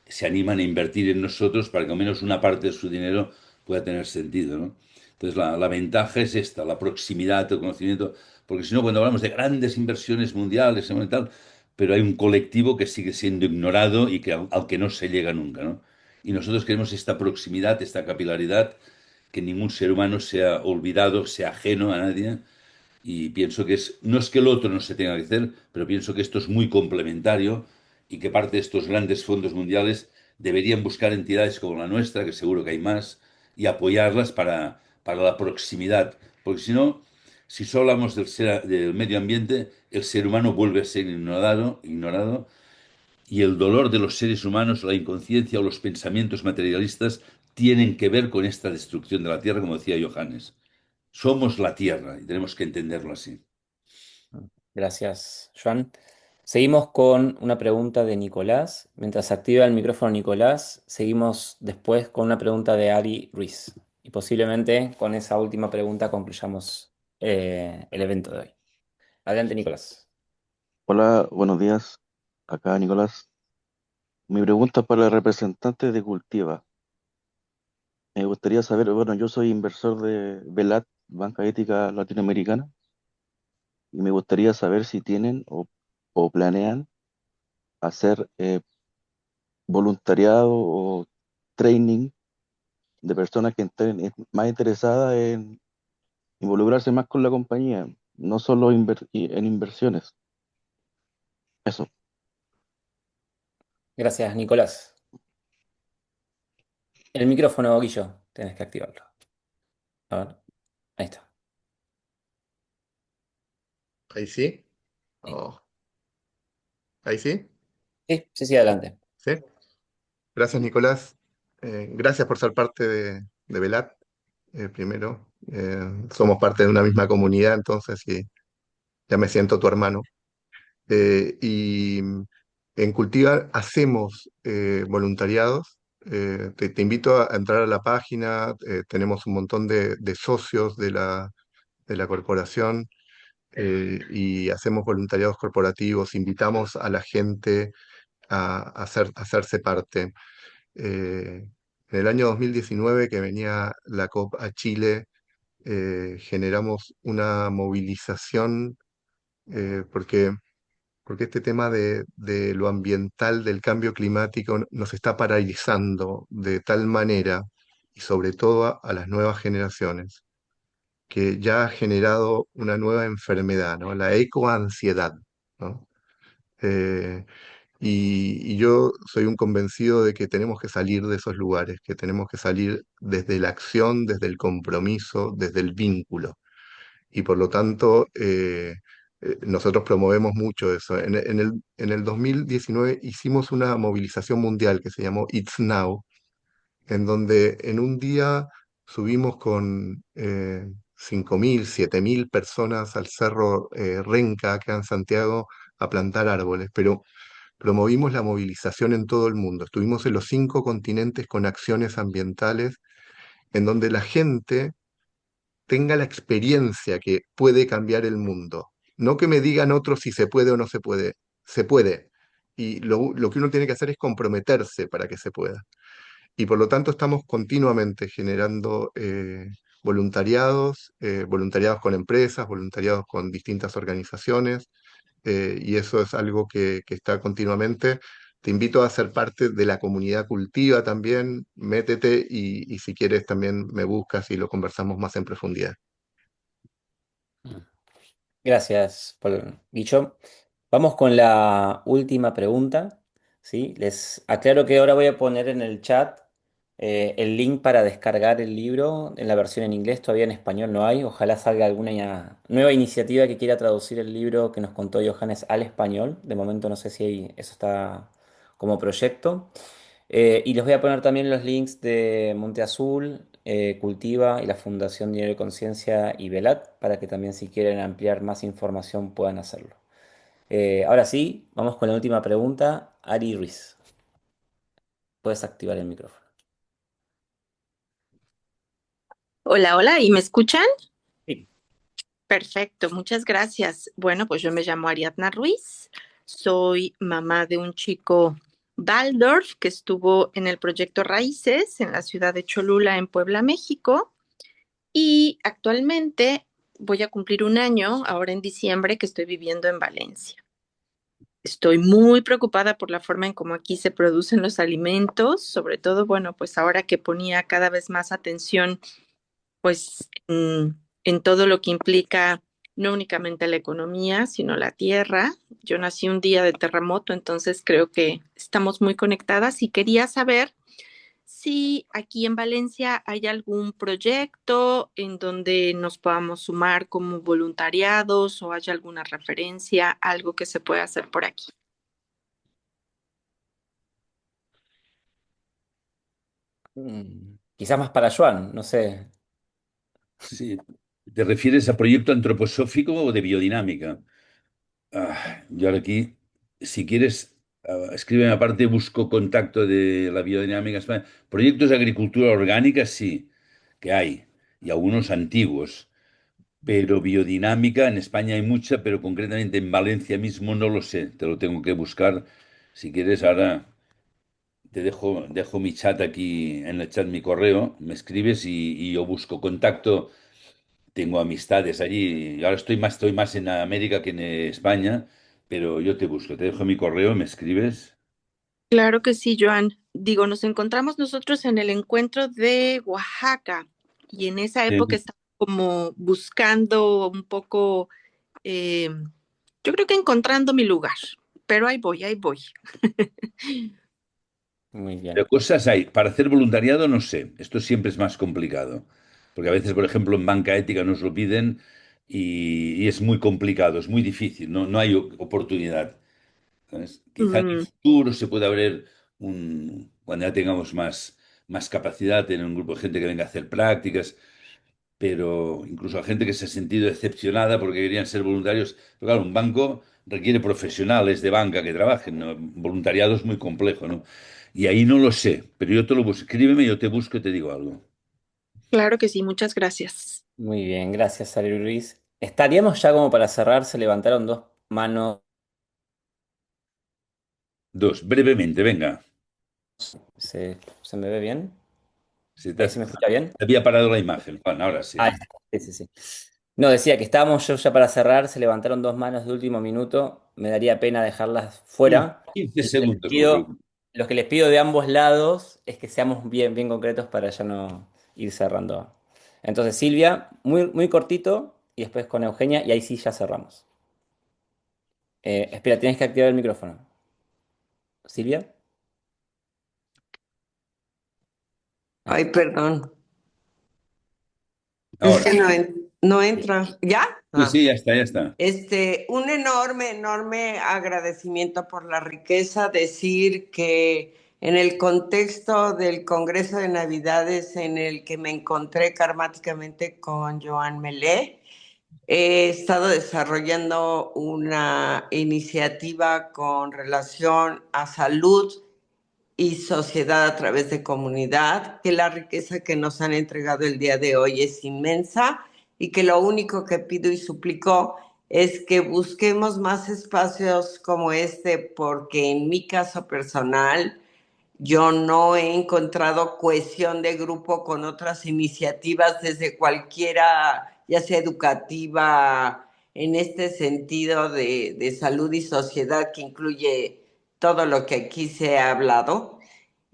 se animan a invertir en nosotros para que al menos una parte de su dinero pueda tener sentido, ¿no? Entonces la ventaja es esta, la proximidad, el conocimiento, porque si no, cuando hablamos de grandes inversiones mundiales y tal, pero hay un colectivo que sigue siendo ignorado y que al que no se llega nunca, ¿no? Y nosotros queremos esta proximidad, esta capilaridad, que ningún ser humano sea olvidado, sea ajeno a nadie. Y pienso que no es que el otro no se tenga que hacer, pero pienso que esto es muy complementario y que parte de estos grandes fondos mundiales deberían buscar entidades como la nuestra, que seguro que hay más, y apoyarlas para la proximidad. Porque si no, si solo hablamos del medio ambiente, el ser humano vuelve a ser ignorado y el dolor de los seres humanos, la inconsciencia o los pensamientos materialistas tienen que ver con esta destrucción de la tierra, como decía Johannes. Somos la tierra y tenemos que entenderlo así. Gracias, Joan. Seguimos con una pregunta de Nicolás. Mientras se activa el micrófono Nicolás, seguimos después con una pregunta de Ari Ruiz. Y posiblemente con esa última pregunta concluyamos el evento de hoy. Adelante, Nicolás. Hola, buenos días. Acá Nicolás. Mi pregunta es para el representante de Cultiva. Me gustaría saber, bueno, yo soy inversor de Velat, Banca Ética Latinoamericana, y me gustaría saber si tienen o planean hacer voluntariado o training de personas que estén más interesadas en involucrarse más con la compañía, no solo en inversiones. Eso. Gracias, Nicolás. El micrófono, Guillo, tenés que activarlo. A ver, ahí está. Ahí sí. Sí, Oh, ahí sí. sí, sí, sí, adelante. Sí. Gracias, Nicolás. Gracias por ser parte de Velat. Primero, somos parte de una misma comunidad, entonces sí, ya me siento tu hermano. Y en Cultiva hacemos voluntariados. Te invito a entrar a la página. Tenemos un montón de socios de la corporación, y hacemos voluntariados corporativos. Invitamos a la gente a hacerse parte. En el año 2019, que venía la COP a Chile, generamos una movilización, porque este tema de lo ambiental, del cambio climático, nos está paralizando de tal manera, y sobre todo a las nuevas generaciones, que ya ha generado una nueva enfermedad, ¿no? La ecoansiedad, ¿no? Eh, y yo soy un convencido de que tenemos que salir de esos lugares, que tenemos que salir desde la acción, desde el compromiso, desde el vínculo. Y por lo tanto, nosotros promovemos mucho eso. En el 2019 hicimos una movilización mundial que se llamó It's Now, en donde en un día subimos con 5.000, 7.000 personas al Cerro Renca, acá en Santiago, a plantar árboles, pero promovimos la movilización en todo el mundo. Estuvimos en los 5 continentes con acciones ambientales, en donde la gente tenga la experiencia que puede cambiar el mundo. No que me digan otros si se puede o no se puede. Se puede. Y lo que uno tiene que hacer es comprometerse para que se pueda. Y por lo tanto estamos continuamente generando voluntariados con empresas, voluntariados con distintas organizaciones, y eso es algo que está continuamente. Te invito a ser parte de la comunidad Cultiva también, métete y si quieres también me buscas y lo conversamos más en profundidad. Gracias, Guillo. Vamos con la última pregunta, ¿sí? Les aclaro que ahora voy a poner en el chat el link para descargar el libro en la versión en inglés, todavía en español no hay. Ojalá salga alguna nueva iniciativa que quiera traducir el libro que nos contó Johannes al español. De momento no sé si eso está como proyecto. Y les voy a poner también los links de Monte Azul, Cultiva y la Fundación Dinero y Conciencia y Velat para que también si quieren ampliar más información puedan hacerlo. Ahora sí, vamos con la última pregunta. Ari Ruiz, puedes activar el micrófono. Hola, hola, ¿y me escuchan? Sí. Perfecto, muchas gracias. Bueno, pues yo me llamo Ariadna Ruiz, soy mamá de un chico Waldorf que estuvo en el proyecto Raíces en la ciudad de Cholula, en Puebla, México, y actualmente voy a cumplir un año, ahora en diciembre, que estoy viviendo en Valencia. Estoy muy preocupada por la forma en cómo aquí se producen los alimentos, sobre todo, bueno, pues ahora que ponía cada vez más atención pues en todo lo que implica no únicamente la economía, sino la tierra. Yo nací un día de terremoto, entonces creo que estamos muy conectadas y quería saber si aquí en Valencia hay algún proyecto en donde nos podamos sumar como voluntariados o haya alguna referencia, algo que se pueda hacer por aquí. Quizás más para Joan, no sé. Sí. ¿Te refieres a proyecto antroposófico o de biodinámica? Yo ahora aquí si quieres, escríbeme aparte, busco contacto de la biodinámica España. Proyectos de agricultura orgánica, sí, que hay, y algunos antiguos. Pero biodinámica en España hay mucha, pero concretamente en Valencia mismo no lo sé. Te lo tengo que buscar. Si quieres, ahora dejo mi chat aquí en el chat, mi correo, me escribes y yo busco contacto. Tengo amistades allí. Y ahora estoy más en América que en España, pero yo te busco. Te dejo mi correo, me escribes. Claro que sí, Joan. Digo, nos encontramos nosotros en el encuentro de Oaxaca y en esa época Sí. estaba como buscando un poco, eh, yo creo que encontrando mi lugar, pero ahí voy, ahí voy. Muy Pero bien. cosas hay. Para hacer voluntariado, no sé. Esto siempre es más complicado. Porque a veces, por ejemplo, en banca ética nos lo piden y es muy complicado, es muy difícil, no hay oportunidad. ¿Sabes? Quizá en el Mm, futuro se pueda abrir cuando ya tengamos más capacidad, tener un grupo de gente que venga a hacer prácticas, pero incluso a gente que se ha sentido decepcionada porque querían ser voluntarios. Pero claro, un banco requiere profesionales de banca que trabajen, ¿no? Voluntariado es muy complejo, ¿no? Y ahí no lo sé, pero yo te lo busco. Escríbeme, yo te busco y te digo algo. claro que sí, muchas gracias. Muy bien, gracias, Ari Luis. Estaríamos ya como para cerrar, se levantaron dos manos. Dos, brevemente, venga. ¿Se me ve bien? Se te, ¿Ahí se me escucha bien? te había parado la imagen, Juan, ahora sí. Ah, está. Sí, sí, sí. No, decía que estábamos yo ya para cerrar, se levantaron dos manos de último minuto, me daría pena dejarlas 15, fuera. 15 Lo que les segundos, no pido, preocupes. lo que les pido de ambos lados es que seamos bien, bien concretos para ya no ir cerrando. Entonces, Silvia, muy, muy cortito, y después con Eugenia, y ahí sí ya cerramos. Espera, tienes que activar el micrófono. Silvia, ahí Ay, está. perdón. Es Ahora. que no Sí. entra. ¿Ya? Sí, sí, ya está, ya está. Un enorme, enorme agradecimiento por la riqueza. Decir que en el contexto del Congreso de Navidades en el que me encontré karmáticamente con Joan Melé, he estado desarrollando una iniciativa con relación a salud y sociedad a través de comunidad, que la riqueza que nos han entregado el día de hoy es inmensa y que lo único que pido y suplico es que busquemos más espacios como este, porque en mi caso personal yo no he encontrado cohesión de grupo con otras iniciativas desde cualquiera, ya sea educativa, en este sentido de salud y sociedad que incluye todo lo que aquí se ha hablado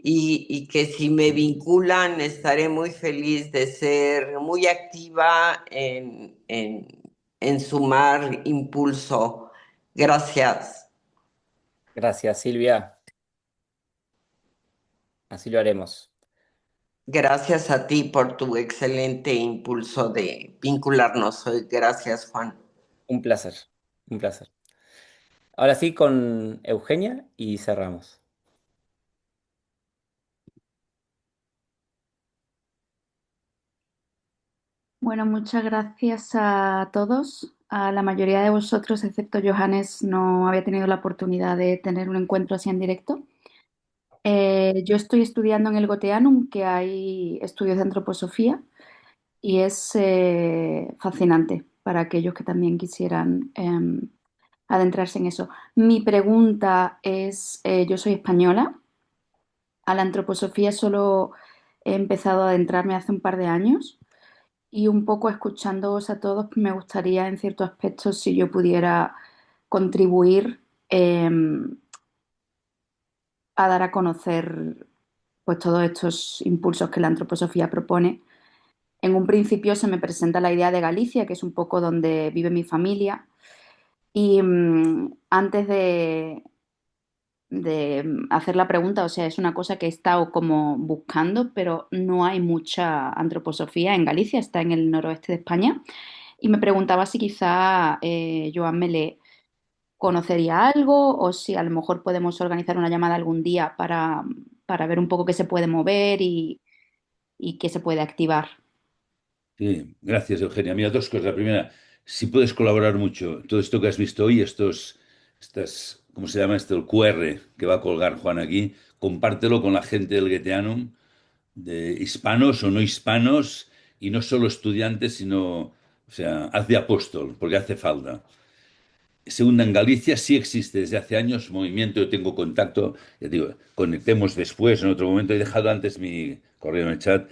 y que si me vinculan estaré muy feliz de ser muy activa en sumar impulso. Gracias. Gracias, Silvia. Así lo haremos. Gracias a ti por tu excelente impulso de vincularnos hoy. Gracias, Juan. Un placer, un placer. Ahora sí con Eugenia y cerramos. Bueno, muchas gracias a todos. A la mayoría de vosotros, excepto Johannes, no había tenido la oportunidad de tener un encuentro así en directo. Yo estoy estudiando en el Goetheanum, que hay estudios de antroposofía, y es fascinante para aquellos que también quisieran adentrarse en eso. Mi pregunta es, yo soy española, a la antroposofía solo he empezado a adentrarme hace un par de años. Y un poco escuchándoos a todos, me gustaría en ciertos aspectos si yo pudiera contribuir a dar a conocer pues todos estos impulsos que la antroposofía propone. En un principio se me presenta la idea de Galicia, que es un poco donde vive mi familia, y antes de hacer la pregunta, o sea, es una cosa que he estado como buscando, pero no hay mucha antroposofía en Galicia, está en el noroeste de España. Y me preguntaba si quizá Joan Melé conocería algo o si a lo mejor podemos organizar una llamada algún día para ver un poco qué se puede mover y qué se puede activar. Sí, gracias, Eugenia. Mira, dos cosas. La primera, si puedes colaborar mucho, todo esto que has visto hoy, estas ¿cómo se llama esto? El QR que va a colgar Juan aquí, compártelo con la gente del Goetheanum, de hispanos o no hispanos, y no solo estudiantes, sino, o sea, haz de apóstol, porque hace falta. Segunda, en Galicia sí existe desde hace años movimiento, yo tengo contacto, ya digo, conectemos después, en otro momento, he dejado antes mi correo en el chat,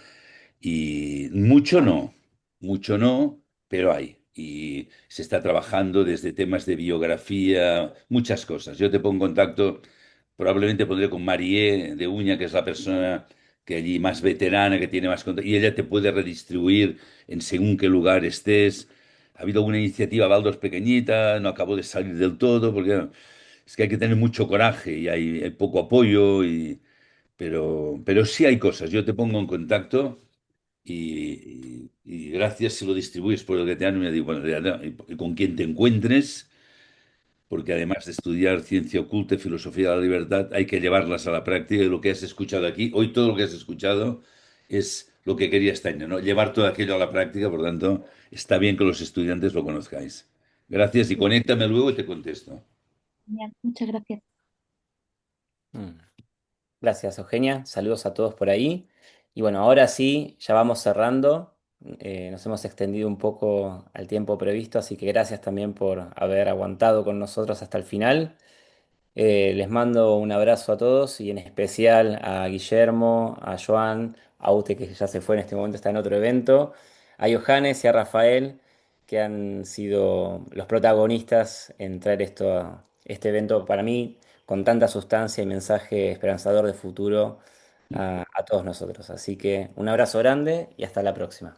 y mucho no, pero hay. Y se está trabajando desde temas de biografía, muchas cosas. Yo te pongo en contacto, probablemente pondré con Marie de Uña, que es la persona que allí más veterana, que tiene más contacto, y ella te puede redistribuir en según qué lugar estés. Ha habido una iniciativa, Baldos, pequeñita, no acabó de salir del todo, porque bueno, es que hay que tener mucho coraje y hay poco apoyo, pero sí hay cosas. Yo te pongo en contacto y gracias si lo distribuyes por el que te han, me digo, bueno, y con quien te encuentres, porque además de estudiar ciencia oculta y filosofía de la libertad, hay que llevarlas a la práctica y lo que has escuchado aquí, hoy todo lo que has escuchado es lo que quería este año, ¿no? Llevar todo aquello a la práctica, por tanto, está bien que los estudiantes lo conozcáis. Gracias y conéctame luego y te contesto. Genial, muchas gracias. Mm. Gracias, Eugenia. Saludos a todos por ahí. Y bueno, ahora sí, ya vamos cerrando. Nos hemos extendido un poco al tiempo previsto, así que gracias también por haber aguantado con nosotros hasta el final. Les mando un abrazo a todos y en especial a Guillermo, a Joan, a Ute que ya se fue en este momento, está en otro evento, a Johannes y a Rafael que han sido los protagonistas en traer este evento para mí con tanta sustancia y mensaje esperanzador de futuro a todos nosotros. Así que un abrazo grande y hasta la próxima.